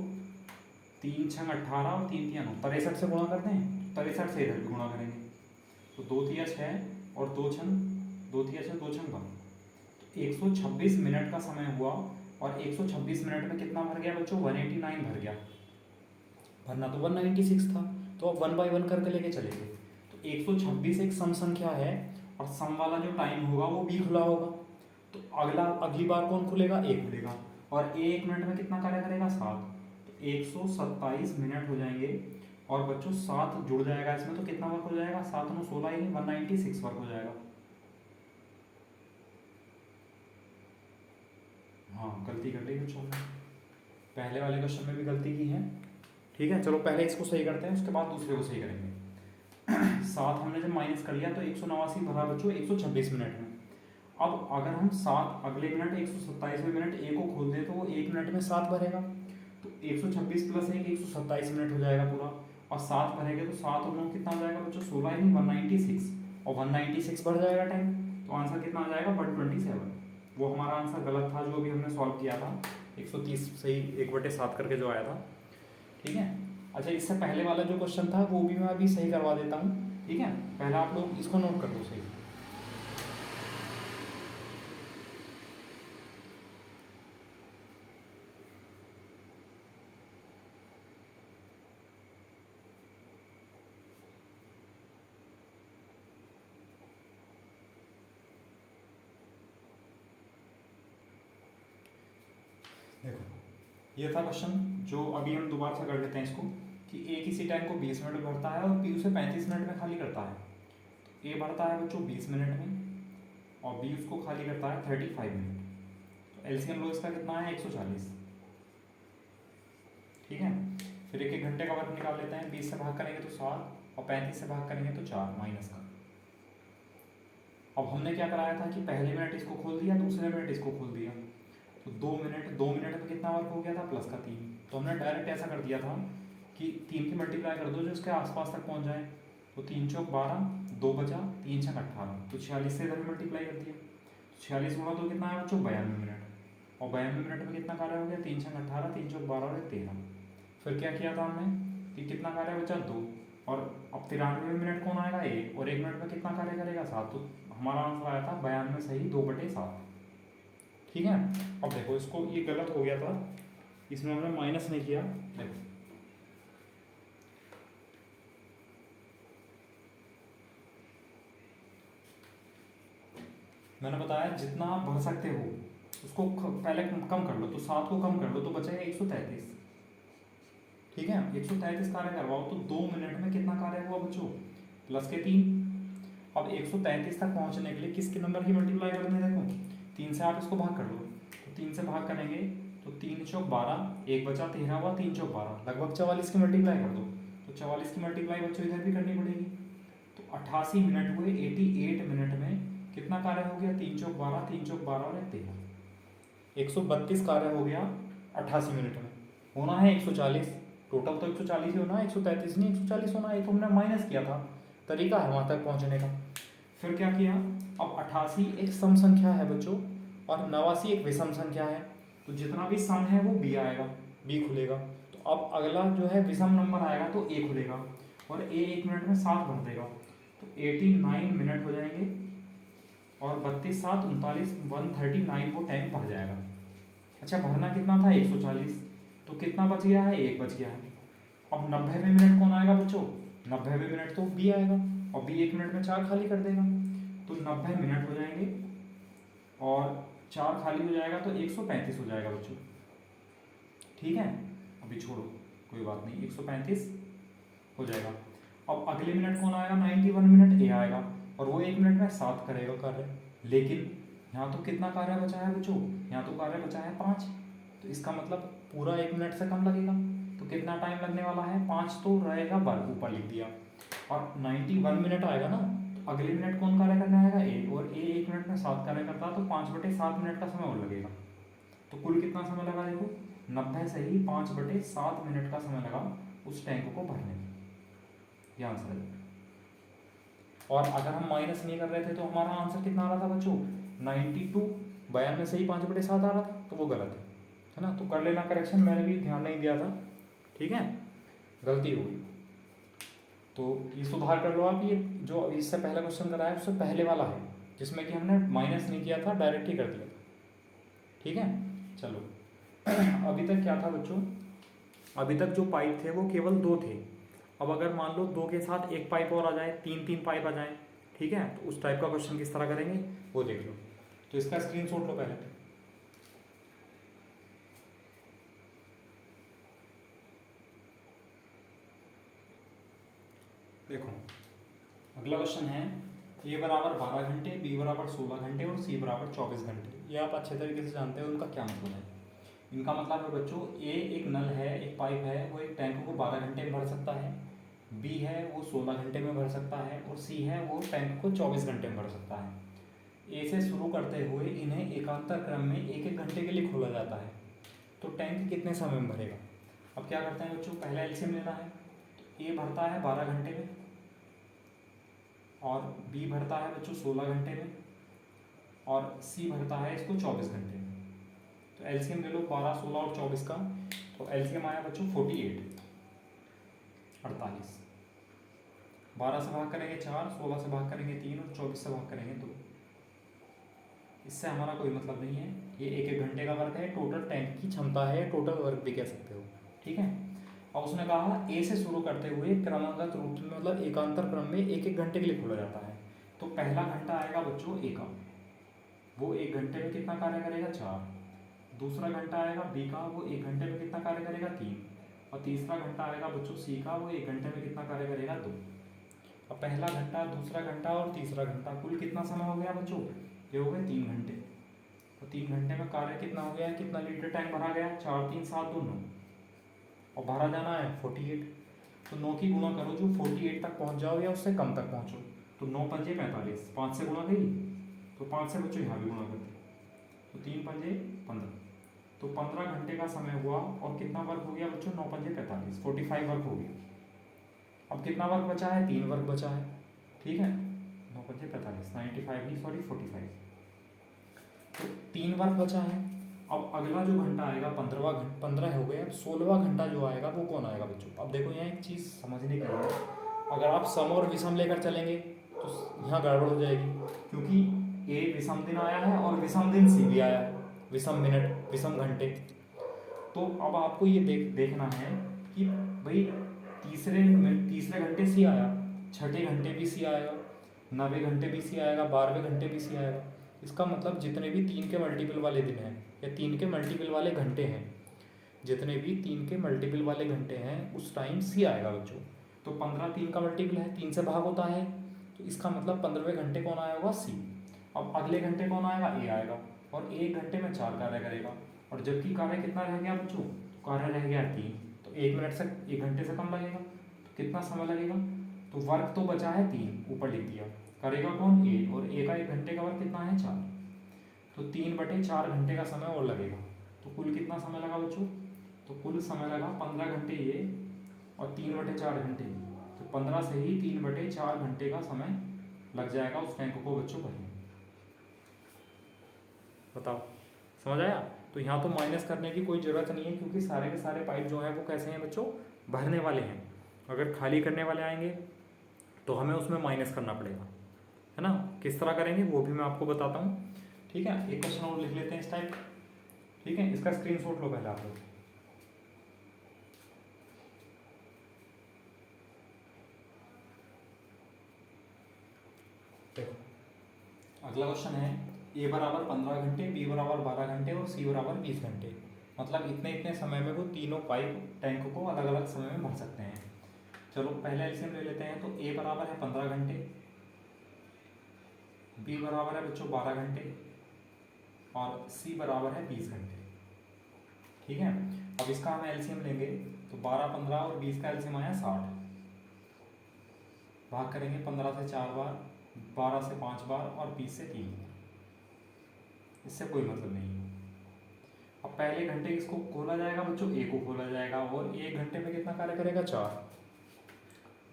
S1: 3 6 18 और 3 3 9, 63 से गुणा करते हैं, 63 से इधर भी गुणा करेंगे, तो 2 3 6 और 2 6 2 3 6 2 6 12, तो 126 मिनट का समय हुआ, और 126 मिनट में कितना भर गया बच्चों? 189 भर गया। भरना तो 196 था, तो अब 1 बाय 1 करके लेके चलेंगे। तो 126 एक सम संख्या है, और सम वाला जो टाइम होगा वो बी खुला होगा। तो अगली बार कौन खुलेगा, ए खुलेगा। और ए 1 मिनट में कितना कार्य करेगा, 7। तो 127 मिनट हो जाएंगे। और बच्चों 7 जुड़ जाएगा इसमें, तो कितना वर्क हो जाएगा, 7 9 16 ही 196 वर्क हो जाएगा। हाँ गलती कर ली बच्चों ने, पहले वाले क्वेश्चन में भी गलती की है। ठीक है, चलो पहले इसको सही करते हैं, उसके बाद दूसरे को सही करेंगे। 7 हमने जब माइनस कर लिया तो 189 भरा बच्चों 126 मिनट में। अब अगर हम 7 अगले मिनट 127वें मिनट ए को खोल दें तो वो 1 मिनट में 7 भरेगा। तो 126 प्लस 1 127 मिनट हो जाएगा पूरा। और 7 भरेंगे तो 7 और 9 कितना हो जाएगा बच्चों, 16 ही 196। और 196 बढ़ जाएगा टाइम, तो आंसर कितना आ जाएगा 127। वो हमारा आंसर गलत था जो अभी हमने सॉल्व किया था, 130 सही 1/7 करके जो आया था। ठीक है, अच्छा इससे पहले वाला जो क्वेश्चन था वो भी मैं अभी सही करवा देता हूँ। ठीक है, पहले आप लोग इसको नोट कर लो सही। देखो ये था क्वेश्चन, जो अभी हम दोबारा से कर लेते हैं इसको, कि ए किसी टाइम को 20 मिनट में भरता है और बी उसे 35 मिनट में खाली करता है। तो ए भरता है बच्चों 20 मिनट में और बी उसको खाली करता है 35 मिनट। तो एलसीएम लो इसका कितना है 140। ठीक है, फिर 1 1 घंटे का वर्क निकाल लेते हैं, 20 से भाग करेंगे तो 7 और 35 से भाग करेंगे तो 4 माइनस का। अब हमने क्या कराया था कि पहले मिनट इसको खोल दिया, दूसरे मिनट इसको खोल दिया, तो 2 मिनट में कितना वर्क हो गया था, प्लस का 3। तो हमने डायरेक्ट ऐसा कर दिया था कि 3 की मल्टीप्लाई कर दो जो इसके आसपास तक पहुंच जाए। तो 3 चौक 12, 2 बचा, 3 छक 18, तो 46 से इधर मल्टीप्लाई कर दिया। 46 गुणा 2 कितना है बच्चों 92 मिनट। और 92 मिनट में कितना कार्य हो गया, 3 छक 18, 3 चौक 12 और 13। फिर क्या किया था हमने कि कितना कार्य बचा 2, और अब 93 मिनट कौन आएगा ए, और 1 मिनट में कितना कार्य करेगा 7। तो हमारा आंसर आया था 92 सही 2/7। ठीक है, अब देखो इसको, ये गलत हो गया था, इसमें हमने माइनस नहीं किया। देखो मैंने बताया जितना आप भर सकते हो उसको पहले कम कर लो, तो 7 को कम कर लो तो बचेगा 133। ठीक है, 133 कार्य करवाओ तो 2 मिनट में कितना कार्य हुआ बच्चों, प्लस के 3। अब 133 तक पहुंचने के लिए किसके नंबर की मल्टीप्लाई करनी है, देखो 3 से आप इसको भाग कर लो। तो 3 से भाग करेंगे तो 3 चौक 12, 1 बचा 13 हुआ, 3 चौक 12, लगभग 44 की मल्टीप्लाई कर दो। तो 44 की मल्टीप्लाई बच्चों इधर भी करनी पड़ेगी। तो 88 मिनट हुए, 88 मिनट में कितना कार्य हो गया, 3 चौक 12, 3 चौक 12 और 13, 132 कार्य हो गया 88 मिनट में। होना है 140, टोटल तो 140 ही होना है, 133 नहीं 140 होना है। ये तो हमने माइनस किया था, तरीका है वहाँ तक पहुँचने का। फिर क्या किया, अब 88 एक सम संख्या है बच्चों और 89 एक विषम संख्या है, तो जितना भी सम है वो बी आएगा, बी खुलेगा। तो अब अगला जो है विषम नंबर आएगा तो ए खुलेगा, और ए 1 मिनट में 7 भर देगा। तो 89 मिनट हो जाएंगे, और 32 7 39 139 वो टाइम भर जाएगा। अच्छा भरना कितना था 140, तो कितना बच गया है, 1 बच गया है। अब 90वें मिनट कौन आएगा बच्चों, 90वें मिनट तो बी आएगा, और बी 1 मिनट में 4 खाली कर देगा। तो 90 मिनट हो जाएंगे और 4 खाली हो जाएगा तो 135 हो जाएगा बच्चों। ठीक है, अभी छोड़ो कोई बात नहीं, 135 हो जाएगा। अब अगले मिनट कौन आएगा, 91 मिनट ए आएगा, और वो 1 मिनट में 7 करेगा कार्य। लेकिन यहाँ तो कितना कार्य बचा है बच्चों, यहाँ तो कार्य बचा है 5, तो इसका मतलब पूरा 1 मिनट से कम लगेगा। तो कितना टाइम लगने वाला है, 5 तो रहेगा वर्ग, ऊपर लिख दिया। और 91 मिनट आएगा ना, तो अगले मिनट कौन कार्य करने आएगा ए, और ए 1 मिनट में 7 कार्य करता है, तो 5/7 मिनट का समय और लगेगा। तो कुल कितना समय लगा देखो, 90 से ही 5/7 मिनट का समय लगा उस टैंक को भरने में। ये आंसर है। और अगर हम माइनस नहीं कर रहे थे तो हमारा आंसर कितना आ रहा था बच्चों, 92, 92 से ही 5/7 आ रहा था, तो वो गलत है ना। तो कर लेना करेक्शन, मैंने भी ध्यान नहीं दिया था। ठीक है, गलती हो गई, तो ये सुधार कर लो आप। ये जो इससे पहला क्वेश्चन कराया उससे पहले वाला है, जिसमें कि हमने माइनस नहीं किया था, डायरेक्ट ही कर दिया था। ठीक है, चलो अभी तक क्या था बच्चों, अभी तक जो पाइप थे वो केवल 2 थे। अब अगर मान लो 2 के साथ एक पाइप और आ जाए, 3 3 पाइप आ जाए, ठीक है, तो उस टाइप का क्वेश्चन किस तरह करेंगे वो देख लो। तो इसका स्क्रीनशॉट लो पहले। देखो अगला क्वेश्चन है ए बराबर 12 घंटे, बी बराबर 16 घंटे और सी बराबर 24 घंटे। ये आप अच्छे तरीके से जानते हो उनका क्या मतलब है। इनका मतलब है बच्चों, ए एक नल है, एक पाइप है, वो एक टैंक को 12 घंटे में भर सकता है, बी है वो 16 घंटे में भर सकता है, और सी है वो टैंक को 24 घंटे में भर सकता है। ए से शुरू करते हुए इन्हें एकांतर क्रम में एक एक घंटे के लिए खोला जाता है, तो टैंक कितने समय में भरेगा। अब क्या करते हैं बच्चों, पहला एलसीएम लेना है। तो ए भरता है 12 घंटे में और बी भरता है बच्चों 16 घंटे में और सी भरता है इसको 24 घंटे में। तो एलसीएम ले लो 12, 16 और 24 का। तो एलसीएम आया बच्चों 48, 48। 12 से भाग करेंगे 4, 16 से भाग करेंगे 3 और 24 से भाग करेंगे 2। इससे हमारा कोई मतलब नहीं है, ये एक एक घंटे का वर्क है, टोटल टैंक की क्षमता है, टोटल वर्क भी कह सकते हो। ठीक है, अब उसने कहा ए से शुरू करते हुए क्रमागत रूप में मतलब एकांतर क्रम में एक एक घंटे के लिए खोला जाता है। तो पहला घंटा आएगा बच्चों ए का, वो एक घंटे में कितना कार्य करेगा 4। दूसरा घंटा आएगा बी का, वो एक घंटे में कितना कार्य करेगा 3। और तीसरा घंटा आएगा बच्चों सी का, वो एक घंटे में कितना कार्य करेगा 2। अब पहला घंटा, दूसरा घंटा और तीसरा घंटा, कुल कितना समय हो गया बच्चों, ये हो गए 3 घंटे। तो 3 घंटे में कार्य कितना हो गया, कितना लीटर टैंक भरा गया, 4 3 7 2 9, और भरा जाना है 48। तो 9 की गुणा करो जो 48 तक पहुंच जाओ या उससे कम तक पहुंचो। तो 9 पंजे 45, 5 से गुणा गई, तो 5 से बच्चों यहाँ भी गुणा करते, तो 3 पंजे 15। तो 15 घंटे का समय हुआ और कितना वर्क हो गया बच्चों, 9 पंजे 45, 45 वर्क हो गया। अब कितना वर्क बचा है, 3 वर्क बचा है। ठीक है, 9 पंजे 45, 95 नहीं सॉरी 45। तो 3 वर्क बचा है। अब अगला जो घंटा आएगा 15वां घंटा, 15 हो गए। अब 16वां घंटा जो आएगा वो कौन आएगा बच्चों। अब देखो यहाँ एक चीज़ समझने की है, अगर आप सम और विषम लेकर चलेंगे तो यहाँ गड़बड़ हो जाएगी, क्योंकि ए विषम दिन आया है और विषम दिन सी भी आया है, विषम मिनट विषम घंटे। तो अब आपको ये देखना है कि भाई तीसरे घंटे सी आया, छठे घंटे भी सी आएगा, 9वें घंटे भी सी आएगा, 12वें घंटे भी सी आएगा। इसका मतलब जितने भी 3 के मल्टीपल वाले दिन हैं या 3 के मल्टीपल वाले घंटे हैं, जितने भी 3 के मल्टीपल वाले घंटे हैं उस टाइम सी आएगा बच्चों। तो 15 3 का मल्टीपल है, 3 से भाग होता है, तो इसका मतलब 15वें घंटे कौन आया होगा, सी। अब अगले घंटे कौन आएगा, ए आएगा, और 1 घंटे में 4 कार्य करेगा। और जबकि कार्य कितना रह गया बच्चों, कार्य रह गया 3, तो 1 मिनट से 1 घंटे से कम लगेगा। तो कितना समय लगेगा, तो वर्क तो बचा है 3, ऊपर लिख दिया, करेगा कौन, ए, और ए का 1 घंटे का वर्क कितना है 4। तो 3/4 घंटे का समय और लगेगा। तो कुल कितना समय लगा बच्चों, तो कुल समय लगा 15 घंटे ये और 3/4 घंटे ये। तो 15 से ही 3/4 घंटे का समय लग जाएगा उस टैंक को बच्चों भरने। बताओ समझ आया। तो यहाँ तो माइनस करने की कोई ज़रूरत नहीं है, क्योंकि सारे के सारे पाइप जो है वो कैसे हैं बच्चों, भरने वाले हैं। अगर खाली करने वाले आएंगे तो हमें उसमें माइनस करना पड़ेगा, है ना। किस तरह करेंगे वो भी मैं आपको बताता हूँ। ठीक है, एक क्वेश्चन और लिख लेते हैं इस टाइप। ठीक है, इसका स्क्रीनशॉट लो पहले आप लोग। देखो अगला क्वेश्चन है, ए बराबर 15 घंटे, बी बराबर 12 घंटे और सी बराबर 20 घंटे। मतलब इतने इतने समय में वो तीनों पाइप टैंक को अलग अलग समय में भर सकते हैं। चलो पहले एलसीएम ले लेते हैं। तो ए बराबर है 15 घंटे, बी बराबर है बच्चों 12 घंटे और सी बराबर है 20 घंटे। ठीक है, अब इसका हम एलसीएम लेंगे तो 12 15 और 20 का एलसीएम आया 60। भाग करेंगे 15 से 4 बार, 12 से 5 बार और 20 से 3 बार। इससे कोई मतलब नहीं है। अब पहले घंटे किसको खोला जाएगा बच्चों, ए को खोला जाएगा, और 1 घंटे में कितना कार्य करेगा 4।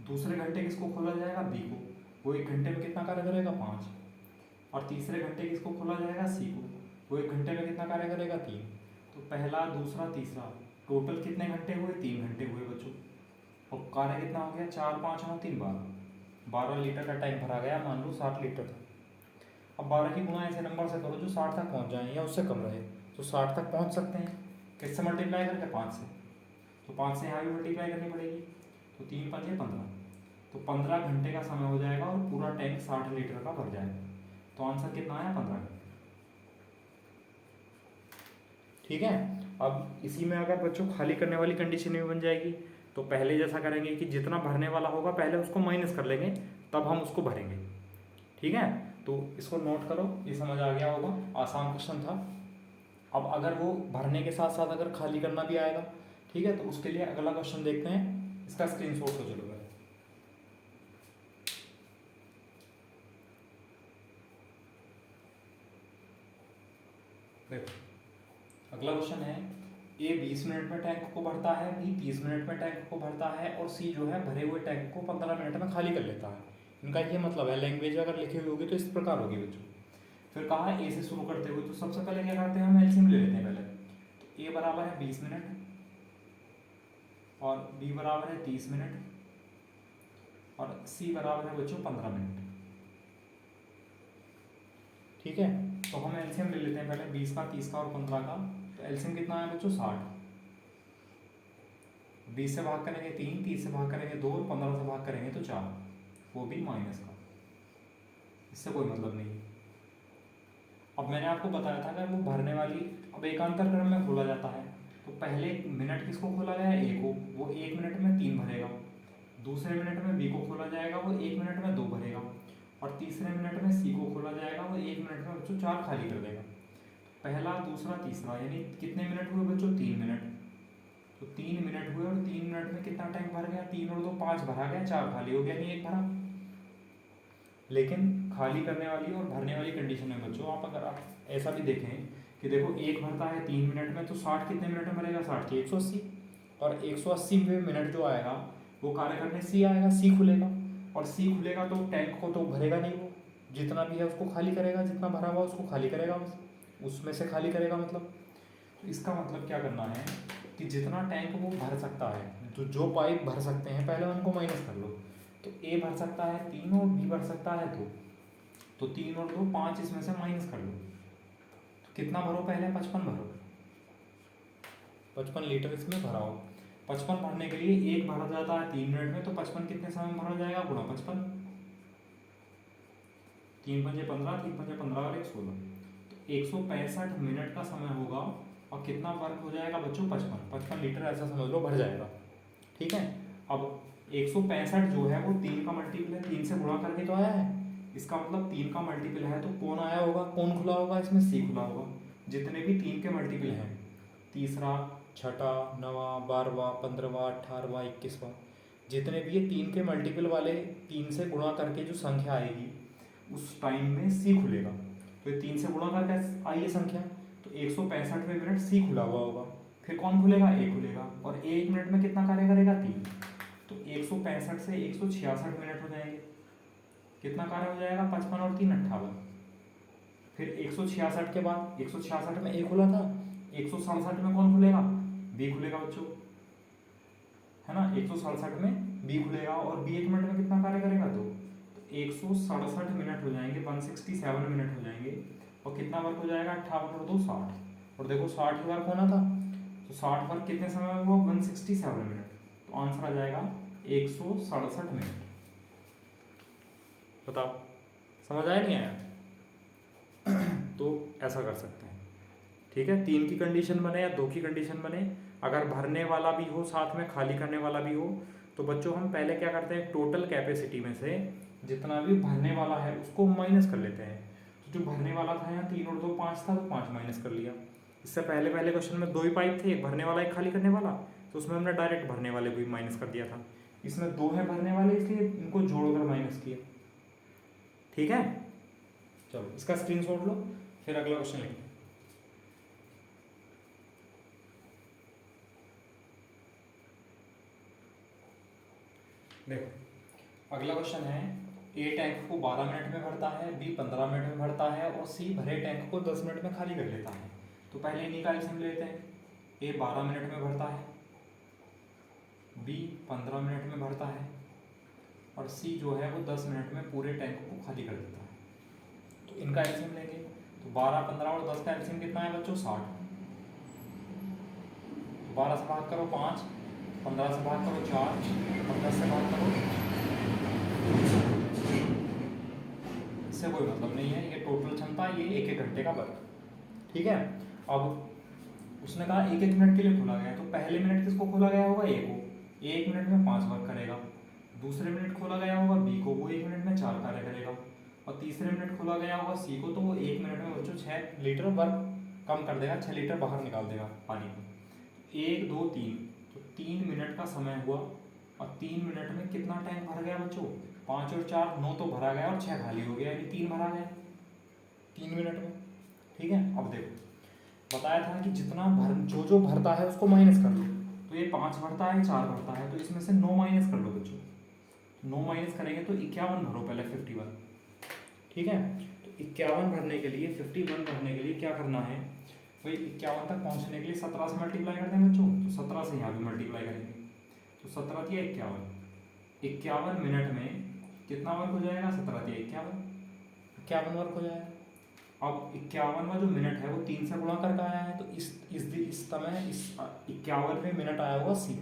S1: दूसरे घंटे किसको खोला जाएगा, बी को, वो 1 घंटे में कितना कार्य करेगा 5। और तीसरे घंटे किसको खोला जाएगा, सी को, वो 1 घंटे में कितना कार्य करेगा 3। तो पहला दूसरा तीसरा टोटल कितने घंटे हुए, 3 घंटे हुए बच्चों। और कार्य कितना हो गया, 4 5 9 3 12 लीटर का टैंक भरा गया, मान लो 60 लीटर था। अब 12 की गुणा ऐसे नंबर से करो जो 60 तक पहुंच जाए या उससे कम रहे। तो 60 तक पहुंच सकते हैं, किससे मल्टीप्लाई करके, 5 से। तो 5 से यहाँ भी मल्टीप्लाई करनी पड़ेगी, तो 3 5 15। तो 15 घंटे का समय हो जाएगा और पूरा टैंक 60 लीटर का भर जाएगा। तो आंसर कितना आया? 15 घंटे। ठीक है। अब इसी में अगर बच्चों खाली करने वाली कंडीशन भी बन जाएगी, तो पहले जैसा करेंगे कि जितना भरने वाला होगा पहले उसको माइनस कर लेंगे, तब हम उसको भरेंगे। ठीक है, तो इसको नोट करो, ये समझ आ गया होगा, आसान क्वेश्चन था। अब अगर वो भरने के साथ साथ अगर खाली करना भी आएगा, ठीक है, तो उसके लिए अगला क्वेश्चन देखते हैं, इसका स्क्रीनशॉट तो चलो। देखो अगला क्वेश्चन है, ए 20 मिनट में टैंक को भरता है, बी 30 मिनट में टैंक को भरता है और सी जो है भरे हुए टैंक को 15 मिनट में खाली कर लेता है। इनका ये मतलब है, लैंग्वेज अगर लिखी हुई होगी तो इस प्रकार होगी बच्चों। फिर कहा है ए से शुरू करते हुए, तो सबसे पहले क्या करते हैं, हम एलसीएम ले लेते हैं पहले। तो ए बराबर है 20 मिनट और बी बराबर है 30 मिनट और सी बराबर है बच्चों 15 मिनट। ठीक है, तो हम एलसीएम ले लेते हैं पहले 20 का, 30 का और 15 का। तो एलसीएम कितना है बच्चों? 60। 20 से भाग करेंगे 3, 30 से भाग करेंगे 2 और 15 से भाग करेंगे तो 4, वो भी माइनस का। इससे कोई मतलब नहीं। अब मैंने आपको बताया था कि वो भरने वाली, अब एकांतर क्रम में खोला जाता है, तो पहले मिनट किसको खोला गया है? ए को, वो 1 मिनट में 3 भरेगा। दूसरे मिनट में बी को खोला जाएगा, वो 1 मिनट में 2 भरेगा। और तीसरे मिनट में सी को खोला जाएगा, वो 1 मिनट में बच्चों 4 खाली कर देगा। पहला, दूसरा, तीसरा, यानी कितने मिनट हुए बच्चों? 3 मिनट। तो 3 मिनट हुए और 3 मिनट में कितना टैंक भर गया? 3 और 2 5 भरा गया, 4 खाली हो गया, नहीं 1 भरा। लेकिन खाली करने वाली और भरने वाली कंडीशन में बच्चों, आप अगर आप ऐसा भी देखें कि देखो एक भरता है 3 मिनट में, तो 60 कितने मिनट में भरेगा? 60 की 180। और 180 मिनट जो आएगा वो कार्य करने सी आएगा, सी खुलेगा। और सी खुलेगा तो टैंक को तो भरेगा नहीं, वो जितना भी है उसको खाली करेगा, जितना भरा हुआ उसको खाली करेगा, उसमें से खाली करेगा। मतलब तो इसका मतलब क्या करना है कि जितना टैंक वो भर सकता है, तो जो पाइप भर सकते हैं पहले उनको माइनस कर लो। तो ए भर सकता है 3 और बी भर सकता है 2, तो 3 और 2 5, इसमें से माइनस कर लो। तो कितना भरो? पहले 55 भरो, 55 लीटर इसमें भराओ। 55 भरने के लिए एक भरा जाता है 3 मिनट में, तो 55 कितने समय में भरा जाएगा? गुणा 55, 3 पंजे 15, 3 पंजे 15 और 1 16, तो 165 मिनट का समय होगा। और कितना वर्क हो जाएगा बच्चों? 55 लीटर, ऐसा समझ लो भर जाएगा। ठीक है, अब 165 जो है वो 3 का मल्टीपल है, 3 से गुणा करके तो आया है, इसका मतलब 3 का मल्टीपल है तो कौन आया होगा? कौन खुला होगा? इसमें सी खुला होगा। जितने भी 3 के मल्टीपल हैं, तीसरा, छठा, 9वां, 12वां, 15वां, 18वां, 21वां, जितने भी ये 3 के मल्टीपल वाले 3 से गुणा करके जो संख्या आएगी उस टाइम में सी खुलेगा। तो ये 3 से गुणा करके आई है संख्या, तो 165वें मिनट सी खुला हुआ होगा। फिर कौन खुलेगा? ए खुलेगा। और ए 1 मिनट में कितना कार्य करेगा? 3। तो 165 से 166 मिनट हो जाएंगे। कितना कार्य हो जाएगा? 55 और 3 58। फिर 166 के बाद 166 में ए खुला था, 167 में कौन खुलेगा? बी खुलेगा बच्चों, है ना। 167 में बी खुलेगा और बी 1 मिनट में कितना कार्य करेगा? 2। तो 167 मिनट हो जाएंगे, 167 मिनट हो जाएंगे। और कितना वर्क हो जाएगा? 58 और 2 60। और देखो 60 ही वर्क होना था, तो 60 वर्क कितने समय में हुआ? 167 मिनट। तो आंसर आ जाएगा 167 मिनट। बताओ समझ आया नहीं आया? तो ऐसा कर सकते हैं। ठीक है, 3 की कंडीशन बने या 2 की कंडीशन बने, अगर भरने वाला भी हो साथ में खाली करने वाला भी हो, तो बच्चों हम पहले क्या करते हैं? टोटल कैपेसिटी में से जितना भी भरने वाला है उसको माइनस कर लेते हैं। तो जो भरने वाला था यहाँ 3 और 2 5 था, तो 5 माइनस कर लिया। इससे पहले क्वेश्चन में 2 ही पाइप थे, एक भरने वाला एक खाली करने वाला, तो उसमें हमने डायरेक्ट भरने वाले को ही माइनस कर दिया था। इसमें 2 है भरने वाले, इसलिए इनको जोड़कर माइनस किया। ठीक है, चलो इसका स्क्रीनशॉट लो, फिर अगला क्वेश्चन लिखो। देखो अगला क्वेश्चन है, ए टैंक को 12 मिनट में भरता है, बी 15 मिनट में भरता है और सी भरे टैंक को 10 मिनट में खाली कर लेता है। तो पहले इन्हीं का एलसीएम लेते हैं। ए 12 मिनट में भरता है, बी 15 मिनट में भरता है और सी जो है वो 10 मिनट में पूरे टैंक को खाली कर देता है। तो इनका एलसीएम लेंगे, तो 12, 15 और 10 का एलसीएम कितना है बच्चों? 60। 12 से भाग करो 5, 15 से भाग करो 4 और 10 से भाग करो इससे कोई मतलब नहीं है, ये टोटल क्षमता, ये 1-1 घंटे का वर्क। ठीक है, अब उसने कहा 1-1 मिनट के लिए खोला गया, तो पहले मिनट किसको खोला गया होगा? ए को, ए 1 मिनट में 5 वर्क करेगा। दूसरे मिनट खोला गया होगा बी को, वो 1 मिनट में 4 कार्य करेगा। और तीसरे मिनट खोला गया होगा सी को, तो वो 1 मिनट में बच्चों 6 लीटर वर्क कम कर देगा, 6 लीटर बाहर निकाल देगा पानी को। 1 2 3, तो 3 मिनट का समय हुआ, और 3 मिनट में कितना टैंक भर गया बच्चों? 5 और 4 9 तो भरा गया, और 6 खाली हो गया, यानी 3 भरा गया 3 मिनट में। ठीक है, अब देखो बताया था कि जितना भर जो भरता है उसको माइनस कर लो। तो ये 5 भरता है, 4 भरता है, तो इसमें से 9 माइनस कर लो बच्चों। 9 माइनस करेंगे तो 51 भरो पहले, 51। ठीक है, तो 51 भरने के लिए, 51 भरने के लिए क्या करना है भाई? 51 तक पहुंचने के लिए 17 से मल्टीप्लाई करते हैं बच्चों, तो 17 से यहाँ भी मल्टीप्लाई करेंगे, तो 17 दिया 51। 51 मिनट में कितना वर्क हो जाएगा? 17 दिया 51 वर्क हो जाएगा। अब 51वां जो मिनट है वो 3 से गुणा करके आया है, तो इस समय इस 51वें मिनट आया होगा सी।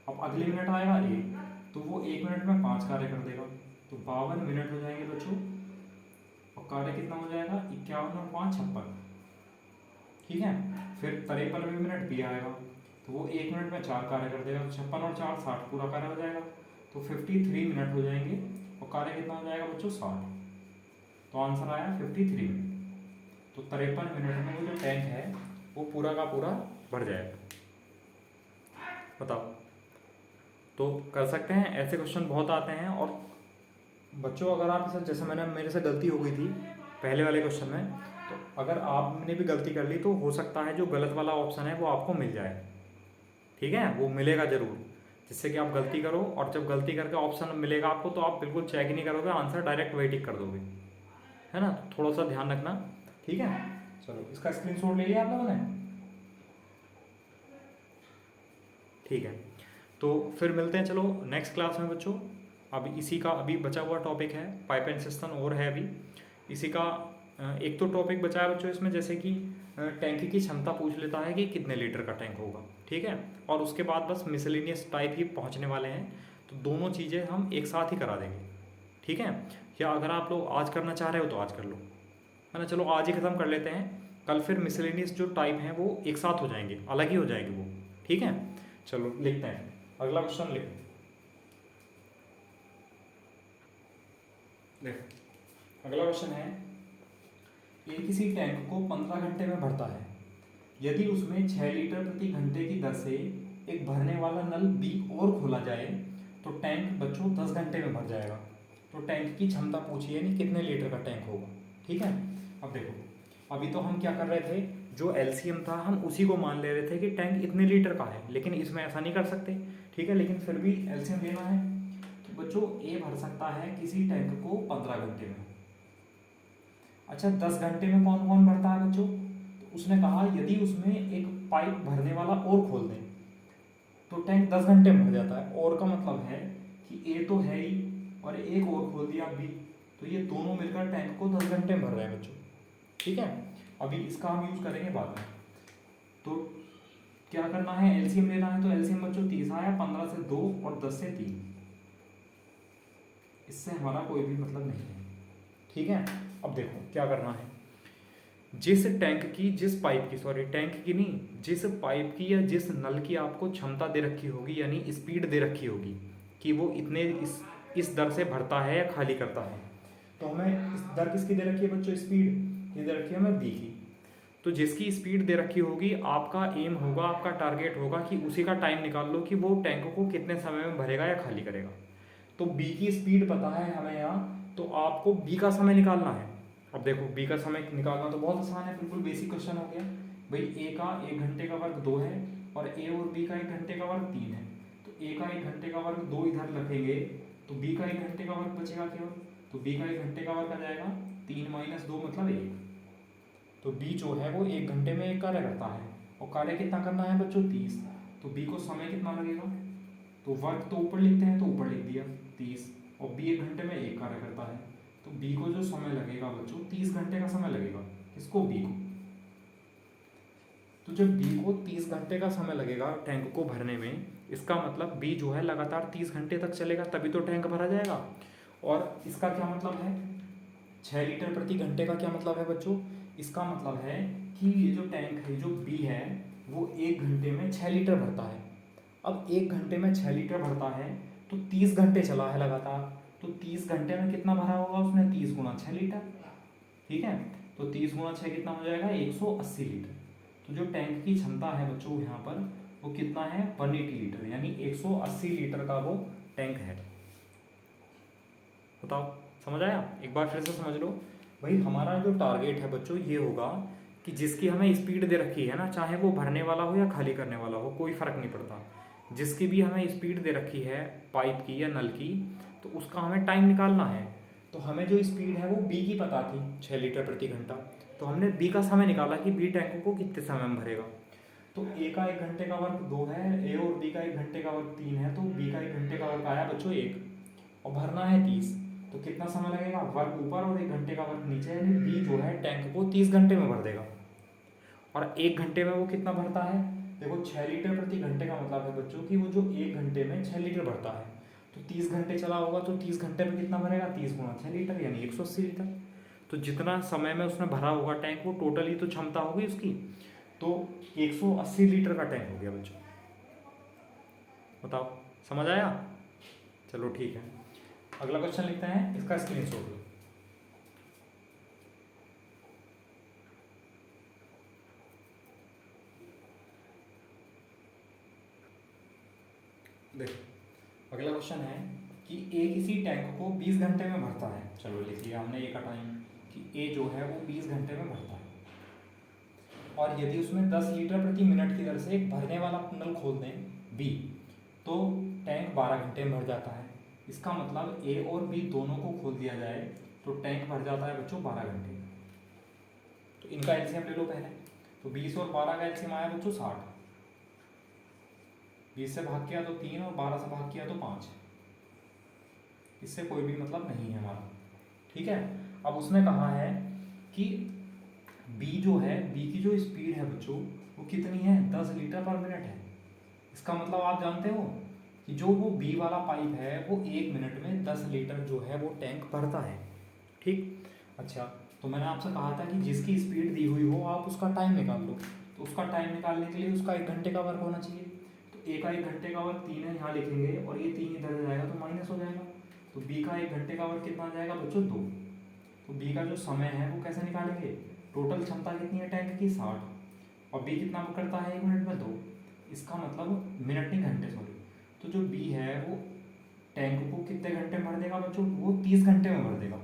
S1: अब अगले मिनट आएगा ए, तो वो 1 मिनट में 5 कार्य कर देगा, तो 52 मिनट हो जाएंगे बच्चों। और कार्य कितना हो जाएगा? 51 और 5 56। ठीक है, फिर 53वें मिनट बी आएगा, तो वो 1 मिनट में 4 कार्य कर देगा, तो 56 और 4 60 पूरा कार्य हो जाएगा, तो 53 मिनट हो जाएंगे। और कार्य कितना हो जाएगा बच्चों? 60। तो आंसर आया 53 मिनट। तो 53 मिनट में वो जो टैंक है वो पूरा का पूरा भर जाएगा। बताओ, तो कर सकते हैं, ऐसे क्वेश्चन बहुत आते हैं। और बच्चों अगर आप इसे, जैसे मेरे से गलती हो गई थी पहले वाले क्वेश्चन में, तो अगर आपने भी गलती कर ली तो हो सकता है जो गलत वाला ऑप्शन है वो आपको मिल जाए। ठीक है, वो मिलेगा ज़रूर, जिससे कि आप गलती करो, और जब गलती करके ऑप्शन मिलेगा आपको तो आप बिल्कुल चेक ही नहीं करोगे, आंसर डायरेक्ट वही टिक कर दोगे, है ना? तो थोड़ा सा ध्यान रखना। ठीक है, चलो इसका स्क्रीनशॉट ले लिया आप लोगों ने? ठीक है, तो फिर मिलते हैं चलो नेक्स्ट क्लास में बच्चों। अब इसी का अभी बचा हुआ टॉपिक है, पाइप एंड सिस्टम और है अभी इसी का। एक तो टॉपिक बचा है बच्चों इसमें, जैसे कि टैंक की क्षमता पूछ लेता है कि कितने लीटर का टैंक होगा। ठीक है, और उसके बाद बस मिसलेनियस टाइप ही पहुंचने वाले हैं, तो दोनों चीज़ें हम एक साथ ही करा देंगे। ठीक है, या अगर आप लोग आज करना चाह रहे हो तो आज कर लो, है ना? चलो आज ही ख़त्म कर लेते हैं, कल फिर मिसलेनियस जो टाइप हैं वो एक साथ हो जाएंगे, अलग ही हो जाएंगे वो। ठीक है, चलो लिखते हैं अगला क्वेश्चन। देख अगला क्वेश्चन है, ये किसी टैंक को 15 घंटे में भरता है। यदि उसमें 6 लीटर प्रति घंटे की दर से एक भरने वाला नल बी और खोला जाए तो टैंक बच्चों 10 घंटे में भर जाएगा। तो टैंक की क्षमता पूछी है, नहीं कितने लीटर का टैंक होगा। ठीक है, अब देखो अभी तो हम क्या कर रहे थे, जो एलसीएम था हम उसी को मान ले रहे थे कि टैंक इतने लीटर का है, लेकिन इसमें ऐसा नहीं कर सकते। ठीक है, लेकिन फिर भी एलसीएम लेना है, तो बच्चों ए भर सकता है किसी टैंक को 15 घंटे में। अच्छा 10 घंटे में कौन कौन भरता है बच्चों? तो उसने कहा यदि उसमें एक पाइप भरने वाला और खोल दें तो टैंक 10 घंटे में भर जाता है। और का मतलब है कि ए तो है ही और एक और खोल दिया बी, तो ये दोनों मिलकर टैंक को 10 घंटे में भर रहे हैं बच्चों। ठीक है, अभी इसका हम यूज़ करेंगे बाद में। तो क्या करना है, एलसीएम लेना है, तो एलसीएम बच्चों 30 आया, 15 से 2 और 10 से 3, इससे हमारा कोई भी मतलब नहीं है। ठीक है, अब देखो क्या करना है, जिस पाइप की या जिस नल की आपको क्षमता दे रखी होगी, यानी स्पीड दे रखी होगी कि वो इतने इस दर से भरता है या खाली करता है। तो हमें इस दर किसकी दे रखी है बच्चों? स्पीड ये दे रखी है हमें बी की। तो जिसकी स्पीड दे रखी होगी, आपका एम होगा, आपका टारगेट होगा कि उसी का टाइम निकाल लो कि वो टैंक को कितने समय में भरेगा या खाली करेगा। तो बी की स्पीड पता है हमें यहाँ, तो आपको बी का समय निकालना है। अब देखो बी का समय निकालना तो बहुत आसान है, बिल्कुल बेसिक क्वेश्चन हो गया भाई। ए का 1 घंटे का वर्ग 2 है और ए और बी का 1 घंटे का वर्ग 3 है, तो ए का 1 घंटे का वर्ग 2 इधर रखेंगे तो बी का 1 घंटे का वर्ग बचेगा केवल, तो बी का 1 घंटे का वर्ग आ जाएगा 3 माइनस 2 मतलब 1। तो बी जो है वो 1 घंटे में एक कार्य करता है, और कार्य कितना करना है बच्चों? 30। तो बी को समय कितना लगेगा? तो वर्ग तो ऊपर लिखते हैं तो ऊपर लिख दिया 30, और बी 1 घंटे में एक कार्य करता है, तो बी को जो समय लगेगा बच्चों 30 घंटे का समय लगेगा। किसको? बी को। तो जब बी को 30 घंटे का समय लगेगा टैंक को भरने में, इसका मतलब बी जो है लगातार 30 घंटे तक चलेगा, तभी तो टैंक भरा जाएगा। और इसका क्या मतलब है, 6 लीटर प्रति घंटे का क्या मतलब है बच्चों, इसका मतलब है कि ये जो टैंक है, जो बी है, वो 1 घंटे में 6 लीटर भरता है। अब 1 घंटे में 6 लीटर भरता है तो 30 घंटे चला है लगातार, तो 30 घंटे में कितना भरा होगा उसने, 30 × 6 लीटर। ठीक है, तो 30 × 6 कितना हो जाएगा, 180 लीटर। तो जो टैंक की क्षमता है बच्चों यहाँ पर वो कितना है, 180 लीटर, यानी 180 लीटर का वो टैंक है। बताओ, समझ आया? एक बार फिर से समझ लो भाई, हमारा जो टारगेट है बच्चों ये होगा कि जिसकी हमें स्पीड दे रखी है ना, चाहे वो भरने वाला हो या खाली करने वाला हो, कोई फ़र्क नहीं पड़ता, जिसकी भी हमें स्पीड दे रखी है पाइप की या नल की, तो उसका हमें टाइम निकालना है। तो हमें जो स्पीड है वो बी की पता थी, 6 लीटर प्रति घंटा, तो हमने बी का समय निकाला कि बी टैंक को कितने समय में भरेगा। तो ए का 1 घंटे का वर्क 2 है, ए और बी का 1 घंटे का वर्क 3 है, तो बी का 1 घंटे का वर्क आया बच्चों 1, और भरना है 30, तो कितना समय लगेगा, वर्क ऊपर और 1 घंटे का वर्क नीचे, यानी बी जो है टैंक को 30 घंटे में भर देगा। और 1 घंटे में वो कितना भरता है, देखो 6 लीटर प्रति घंटे का मतलब है बच्चों कि वो जो 1 घंटे में 6 लीटर भरता है, तो 30 घंटे चला होगा, तो 30 घंटे में कितना भरेगा, 30 × 6 लीटर यानी 180 लीटर। तो जितना समय में उसने भरा होगा टैंक, वो टोटली तो क्षमता होगी उसकी, तो 180 लीटर का टैंक हो गया बच्चों। बताओ, समझ आया? चलो ठीक है, अगला क्वेश्चन लिखते हैं, इसका स्क्रीनशॉट लो। देखो अगला क्वेश्चन है कि ए किसी टैंक को 20 घंटे में भरता है। चलो लिख लिया हमने ए का टाइम कि ए जो है वो 20 घंटे में भरता है, और यदि उसमें 10 लीटर प्रति मिनट की दर से एक भरने वाला नल खोल दें बी, तो टैंक 12 घंटे में भर जाता है। इसका मतलब ए और बी दोनों को खोल दिया जाए तो टैंक भर जाता है बच्चों 12 घंटे में। तो इनका एलसीएम ले लो पहले, तो 20 और 12 का एलसीएम आया बच्चों 60, 20 से भाग किया तो 3 और 12 से भाग किया तो 5, इससे कोई भी मतलब नहीं है हमारा। ठीक है, अब उसने कहा है कि बी जो है, बी की जो स्पीड है बच्चों वो कितनी है, 10 लीटर पर मिनट है। इसका मतलब आप जानते हो कि जो वो बी वाला पाइप है वो 1 मिनट में 10 लीटर जो है वो टैंक भरता है। ठीक, अच्छा, तो मैंने आपसे कहा था कि जिसकी स्पीड दी हुई हो आप उसका टाइम निकाल लो, तो उसका टाइम निकालने के लिए उसका 1 घंटे का वर्क होना चाहिए। तो ए का 1 घंटे का वर्क 3 है, यहाँ लिखेंगे, और ये 3 इधर जाएगा तो माइनस हो जाएगा, तो बी का 1 घंटे का वर्क कितना आ जाएगा बच्चों, 2। तो बी का जो समय है वो कैसे निकालेंगे, टोटल क्षमता कितनी है टैंक की, 60, और बी कितना करता है 1 मिनट में, 2। इसका मतलब मिनट नहीं घंटे, सॉरी। तो जो बी है वो टैंक को कितने घंटे में भर देगा बच्चों, वो 30 घंटे में भर देगा।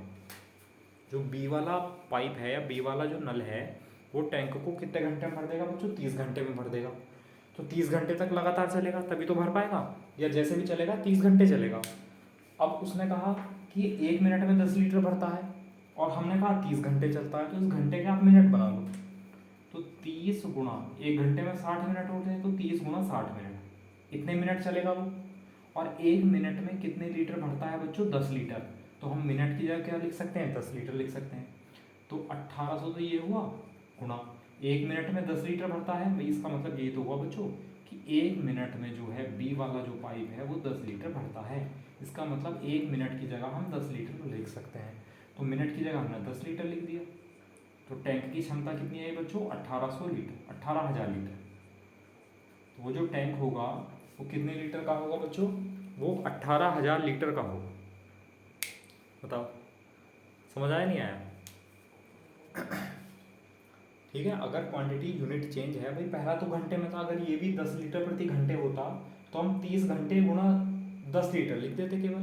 S1: जो बी वाला पाइप है या बी वाला जो नल है वो टैंक को कितने घंटे में भर देगा बच्चों, 30 घंटे में भर देगा। तो 30 घंटे तक लगातार चलेगा तभी तो भर पाएगा, या जैसे भी चलेगा 30 घंटे चलेगा। अब उसने कहा कि 1 मिनट में 10 लीटर भरता है, और हमने कहा 30 घंटे चलता है, तो इस घंटे के आप मिनट बना लो, तो 30 गुणा 1 घंटे में 60 मिनट होते हैं, तो 30 गुणा 60 मिनट, इतने मिनट चलेगा वो। और 1 मिनट में कितने लीटर भरता है बच्चों, 10 लीटर, तो हम मिनट की जगह क्या लिख सकते हैं, 10 लीटर लिख सकते हैं। तो 1800 तो ये हुआ, गुणा 1 मिनट में 10 लीटर भरता है भाई, इसका मतलब ये तो हुआ बच्चों कि 1 मिनट में जो है बी वाला जो पाइप है वो 10 लीटर भरता है। इसका मतलब 1 मिनट की जगह हम 10 लीटर लिख सकते हैं, तो मिनट की जगह हमने 10 लीटर लिख दिया। तो टैंक की क्षमता कितनी आई बच्चों, 1800 लीटर, 18,000 लीटर। तो वो जो टैंक होगा वो कितने लीटर का होगा बच्चों, वो 18,000 लीटर का होगा। बताओ, समझ आया नहीं आया? ठीक है, अगर क्वांटिटी यूनिट चेंज है भाई, पहला तो घंटे में था, अगर ये भी 10 लीटर प्रति घंटे होता तो हम 30 घंटे गुणा 10 लीटर लिख देते केवल,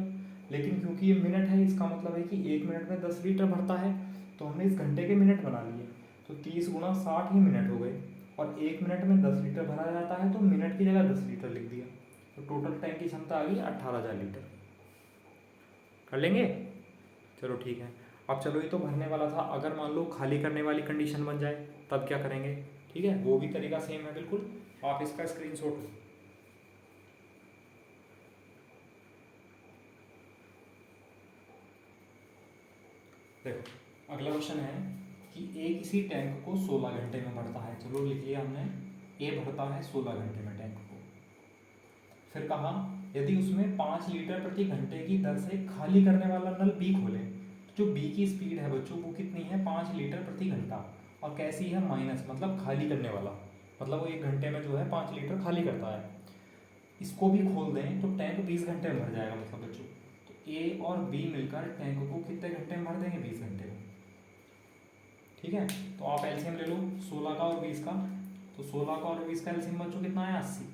S1: लेकिन क्योंकि ये मिनट है, इसका मतलब है कि 1 मिनट में 10 लीटर भरता है, तो हमने इस घंटे के मिनट बना लिए, तो 30 गुणा 60 ही मिनट हो गए, और 1 मिनट में 10 लीटर भरा जाता है, तो मिनट की जगह 10 लीटर लिख दिया, तो टोटल टैंक की क्षमता आ गई 18,000 लीटर। कर लेंगे? चलो ठीक है। अब चलो ये तो भरने वाला था, अगर मान लो खाली करने वाली कंडीशन बन जाए तब क्या करेंगे? ठीक है, वो भी तरीका सेम है बिल्कुल, आप इसका स्क्रीनशॉट लो। देखो अगला क्वेश्चन है कि ए किसी टैंक को 16 घंटे में भरता है। चलो लिख लिया हमने, ए भरता है 16 घंटे में टैंक को। फिर कहा यदि उसमें 5 लीटर प्रति घंटे की दर से खाली करने वाला नल बी खोलें, तो जो बी की स्पीड है बच्चों वो कितनी है, 5 लीटर प्रति घंटा, और कैसी है, माइनस, मतलब खाली करने वाला, मतलब वो 1 घंटे में जो है 5 लीटर खाली करता है। इसको भी खोल दें तो टैंक 20 घंटे में भर जाएगा मतलब बच्चों। तो ए और बी मिलकर टैंक को कितने घंटे में भर देंगे, 20 घंटे में। ठीक है, तो आप एलसीएम ले लो 16 का और 20 का। तो 16 का और 20 का एलसीएम बच्चों कितना है, 80।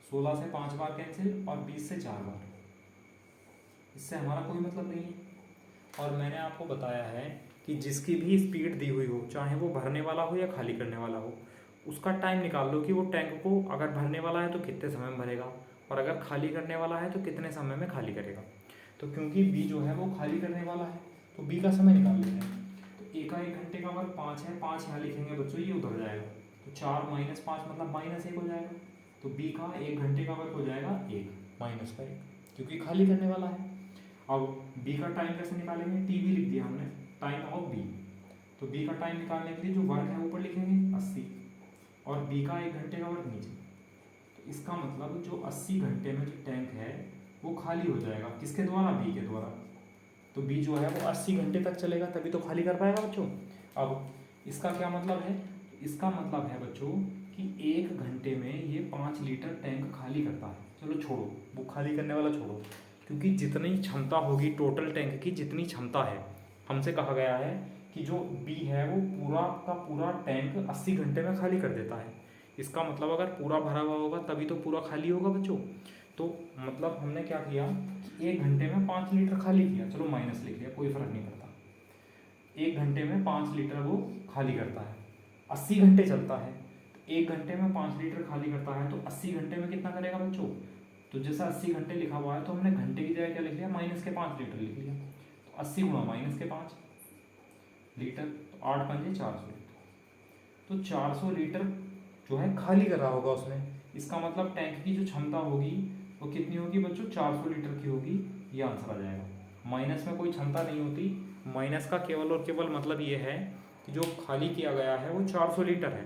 S1: 16 से 5 बार कैंसिल और 20 से 4 बार, इससे हमारा कोई मतलब नहीं है। और मैंने आपको बताया है कि जिसकी भी स्पीड दी हुई हो, चाहे वो भरने वाला हो या खाली करने वाला हो, उसका टाइम निकाल लो कि वो टैंक को अगर भरने वाला है तो कितने समय में भरेगा, और अगर खाली करने वाला है तो कितने समय में खाली करेगा। तो क्योंकि बी जो है वो खाली करने वाला है, तो बी का समय निकाल लेते हैं। तो ए का 1 घंटे का वर्क 5 है, 5 यहाँ लिखेंगे बच्चों, ये उधर जाएगा, तो 4 माइनस 5 मतलब -1 हो जाएगा। तो बी का 1 घंटे का वर्क हो जाएगा 1 माइनस का 1, क्योंकि खाली करने वाला है। अब बी का टाइम कैसे निकालेंगे, टी भी लिख दिया हमने, टाइम ऑफ बी। तो बी का टाइम निकालने के लिए जो वर्क है ऊपर लिखेंगे 80, और बी का 1 घंटे का वर्क नीचे। तो इसका मतलब जो 80 घंटे में जो टैंक है वो खाली हो जाएगा, किसके द्वारा, बी के द्वारा। तो बी जो है वो 80 घंटे तक चलेगा, तभी तो खाली कर पाएगा बच्चों। अब इसका क्या मतलब है, इसका मतलब है बच्चों कि 1 घंटे में ये 5 लीटर टैंक खाली करता है। चलो छोड़ो, वो खाली करने वाला छोड़ो, क्योंकि जितनी क्षमता होगी टोटल टैंक की, जितनी क्षमता है, हमसे कहा गया है कि जो बी है वो पूरा का पूरा टैंक 80 घंटे में खाली कर देता है। इसका मतलब अगर पूरा भरा हुआ होगा तभी तो पूरा खाली होगा बच्चों। तो मतलब हमने क्या किया कि 1 घंटे में 5 लीटर खाली किया, चलो माइनस लिख लिया, कोई फर्क नहीं पड़ता। 1 घंटे में 5 लीटर वो खाली करता है, 80 घंटे चलता है, तो 1 घंटे में 5 लीटर खाली करता है, तो 80 घंटे में कितना करेगा बच्चों। तो जैसा 80 घंटे लिखा हुआ है तो हमने घंटे की जगह क्या लिख लिया, -5 लीटर लिख लिया। तो 80 गुणा -5 लीटर, तो 8 पंजे 400 लीटर। तो 400 लीटर जो है खाली कर रहा होगा उसमें। इसका मतलब टैंक की जो क्षमता होगी वो कितनी होगी बच्चों, 400 लीटर की होगी। ये आंसर आ जाएगा। माइनस में कोई क्षमता नहीं होती, माइनस का केवल और केवल मतलब ये है कि जो खाली किया गया है वो 400 लीटर है।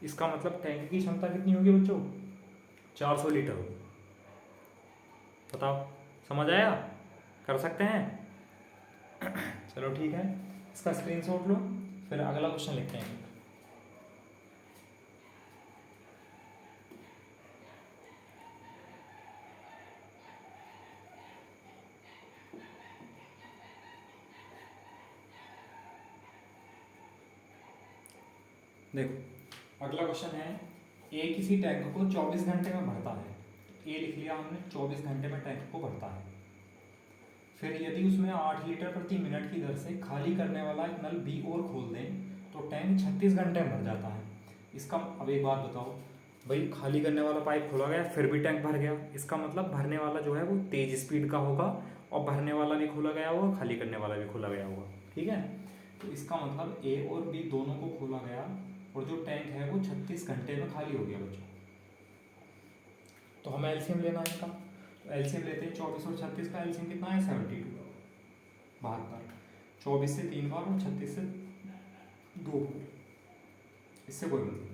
S1: इसका मतलब टैंक की क्षमता कितनी होगी बच्चों, 400 लीटर होगी। बताओ, समझ आया, कर सकते हैं। चलो ठीक है, इसका स्क्रीनशॉट लो, फिर अगला क्वेश्चन लिखते हैं। देखो अगला क्वेश्चन है, ए किसी टैंक को 24 घंटे में भरता है। ए लिख लिया हमने, 24 घंटे में टैंक को भरता है। फिर यदि उसमें 8 लीटर प्रति मिनट की दर से खाली करने वाला एक नल बी और खोल दें तो टैंक 36 घंटे में भर जाता है। इसका अब एक बात बताओ भाई, खाली करने वाला पाइप खोला गया फिर भी टैंक भर गया, इसका मतलब भरने वाला जो है वो तेज स्पीड का होगा, और भरने वाला भी खोला गया होगा, खाली करने वाला भी खोला गया होगा। ठीक है, तो इसका मतलब ए और बी दोनों को खोला गया और जो टैंक है वो 36 घंटे में खाली हो गया बच्चों। तो हमें एलसीएम लेना है इनका, तो एलसीएम लेते हैं 24 और 36 का एलसीएम कितना है, 72, 72। 24 से 3 बार और 36 से 2 बार, इससे कोई मतलब नहीं।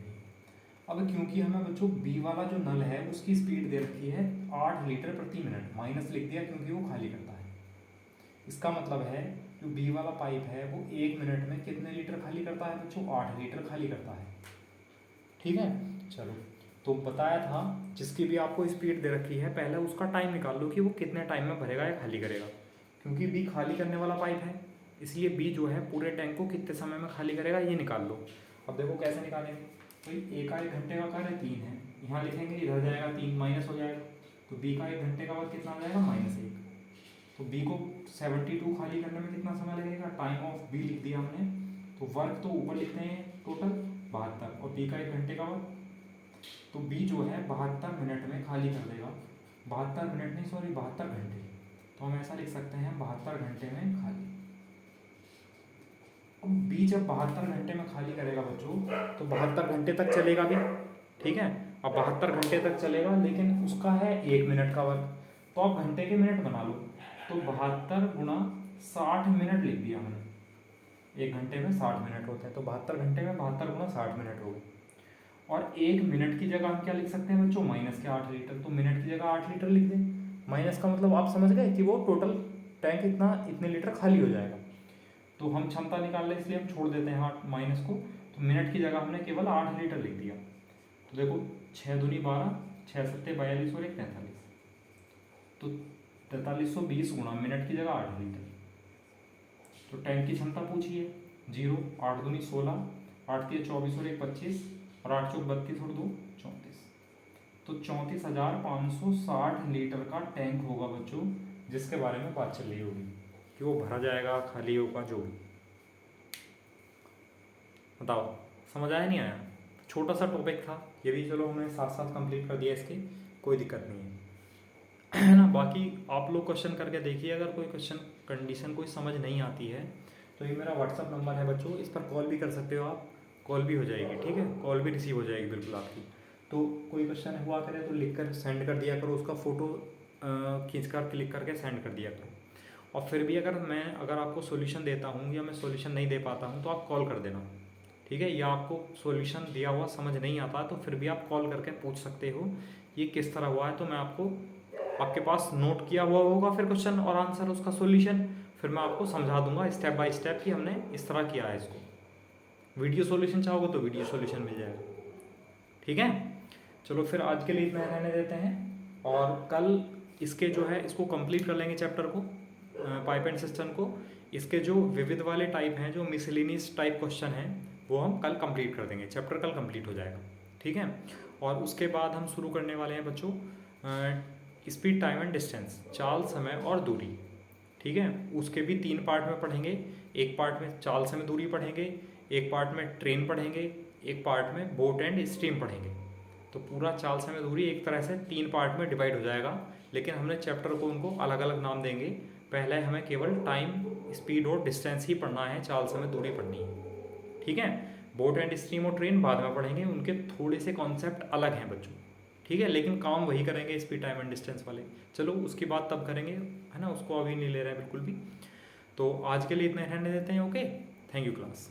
S1: अब क्योंकि हमें बच्चों बी वाला जो नल है उसकी स्पीड दे रखी है 8 लीटर प्रति मिनट, माइनस लिख दिया क्योंकि वो खाली करता है। इसका मतलब है जो बी वाला पाइप है वो 1 मिनट में कितने लीटर खाली करता है बच्चों, 8 लीटर खाली करता है। ठीक है, चलो तो बताया था जिसकी भी आपको स्पीड दे रखी है पहले उसका टाइम निकाल लो कि वो कितने टाइम में भरेगा या खाली करेगा। क्योंकि बी खाली करने वाला पाइप है इसलिए बी जो है पूरे टैंक को कितने समय में खाली करेगा ये निकाल लो। अब देखो कैसे निकालेंगे, तो ए का 1 घंटे का कार्य 3 है, यहाँ लिखेंगे इधर जाएगा 3 माइनस हो जाएगा, तो बी का 1 घंटे का वर्क कितना आ जाएगा, -1। तो बी को 72 खाली करने में कितना समय लगेगा, टाइम ऑफ बी लिख दिया हमने। तो वर्क तो ऊपर लिखते हैं टोटल 72 और बी का 1 घंटे का वर्क, तो बी जो है 72 मिनट में खाली कर देगा। 72 मिनट नहीं सॉरी 72 घंटे, तो हम ऐसा लिख सकते हैं 72 घंटे में खाली। अब बी जब 72 घंटे में खाली करेगा बच्चों तो 72 घंटे तक चलेगा भी। ठीक है, अब 72 घंटे तक चलेगा लेकिन उसका है 1 मिनट का वर्क, तो आप घंटे के मिनट बना लो, तो 72 गुणा 60 मिनट लिख दिया हमने। 1 घंटे में 60 मिनट होते हैं, तो 72 घंटे में 72 गुणा 60 मिनट हो गए। और 1 मिनट की जगह हम क्या लिख सकते हैं बच्चों, माइनस के 8 लीटर। तो मिनट की जगह 8 लीटर लिख दें। माइनस का मतलब आप समझ गए कि वो टोटल टैंक इतने लीटर खाली हो जाएगा। तो हम क्षमता निकाल लें, इसलिए हम छोड़ देते हैं माइनस को। तो मिनट की जगह हमने केवल 8 लीटर लिख दिया। तो देखो 6 दूनी 12, 6 सत्ते 42 और 1 43। तो 4320 गुणा मिनट की जगह 8 लीटर। तो टैंक की क्षमता पूछिए 0, 8 दूनी 16, 8 तिया 24 और 1 25 और 8 चौक 32 और 2 34। तो 34,560 लीटर का टैंक होगा बच्चों, जिसके बारे में बात चल रही होगी कि वो भरा जाएगा, खाली होगा, जो भी। बताओ समझ आया नहीं आया? छोटा सा टॉपिक था ये भी, चलो हमने साथ साथ कंप्लीट कर दिया इसके, कोई दिक्कत नहीं है ना। बाकी आप लोग क्वेश्चन करके देखिए, अगर कोई क्वेश्चन कंडीशन कोई समझ नहीं आती है तो ये मेरा व्हाट्सअप नंबर है बच्चों, इस पर कॉल भी कर सकते हो आप, कॉल भी हो जाएगी, ठीक है, कॉल भी रिसीव हो जाएगी बिल्कुल आपकी। तो कोई क्वेश्चन हुआ करे तो लिख कर सेंड कर दिया करो, उसका फ़ोटो खींच कर क्लिक करके सेंड कर दिया करो। और फिर भी अगर आपको सॉल्यूशन देता हूँ या मैं सॉल्यूशन नहीं दे पाता हूँ तो आप कॉल कर देना, ठीक है। या आपको सॉल्यूशन दिया हुआ समझ नहीं आता तो फिर भी आप कॉल करके पूछ सकते हो ये किस तरह हुआ है। तो मैं आपके पास नोट किया हुआ होगा फिर क्वेश्चन और आंसर, उसका सॉल्यूशन, फिर मैं आपको समझा दूंगा स्टेप बाय स्टेप कि हमने इस तरह किया है इसको। वीडियो सॉल्यूशन चाहोगे तो वीडियो सॉल्यूशन मिल जाएगा, ठीक है। चलो फिर आज के लिए इतना रहने देते हैं, और कल इसके जो है इसको कंप्लीट कर लेंगे चैप्टर को, पाइप एंड सिस्टम को। इसके जो विविध वाले टाइप हैं, जो मिसलिनियस टाइप क्वेश्चन हैं, वो हम कल कंप्लीट कर देंगे, चैप्टर कल कंप्लीट हो जाएगा, ठीक है। और उसके बाद हम शुरू करने वाले हैं बच्चों स्पीड, टाइम एंड डिस्टेंस, चाल, समय और दूरी, ठीक है। उसके भी 3 पार्ट में पढ़ेंगे। एक पार्ट में चाल, समय, दूरी पढ़ेंगे, एक पार्ट में ट्रेन पढ़ेंगे, एक पार्ट में बोट एंड स्ट्रीम पढ़ेंगे। तो पूरा चाल, समय, दूरी एक तरह से 3 पार्ट में डिवाइड हो जाएगा, लेकिन हमने चैप्टर को उनको अलग अलग नाम देंगे। पहले हमें केवल टाइम, स्पीड और डिस्टेंस ही पढ़ना है, चाल, समय, दूरी पढ़नी है, ठीक है। बोट एंड स्ट्रीम और ट्रेन बाद में पढ़ेंगे, उनके थोड़े से कॉन्सेप्ट अलग हैं बच्चों, ठीक है, लेकिन काम वही करेंगे स्पीड, टाइम एंड डिस्टेंस वाले। चलो उसकी बात तब करेंगे, है ना, उसको अभी नहीं ले रहे हैं बिल्कुल भी। तो आज के लिए इतना रहने देते हैं, ओके। Thank you class.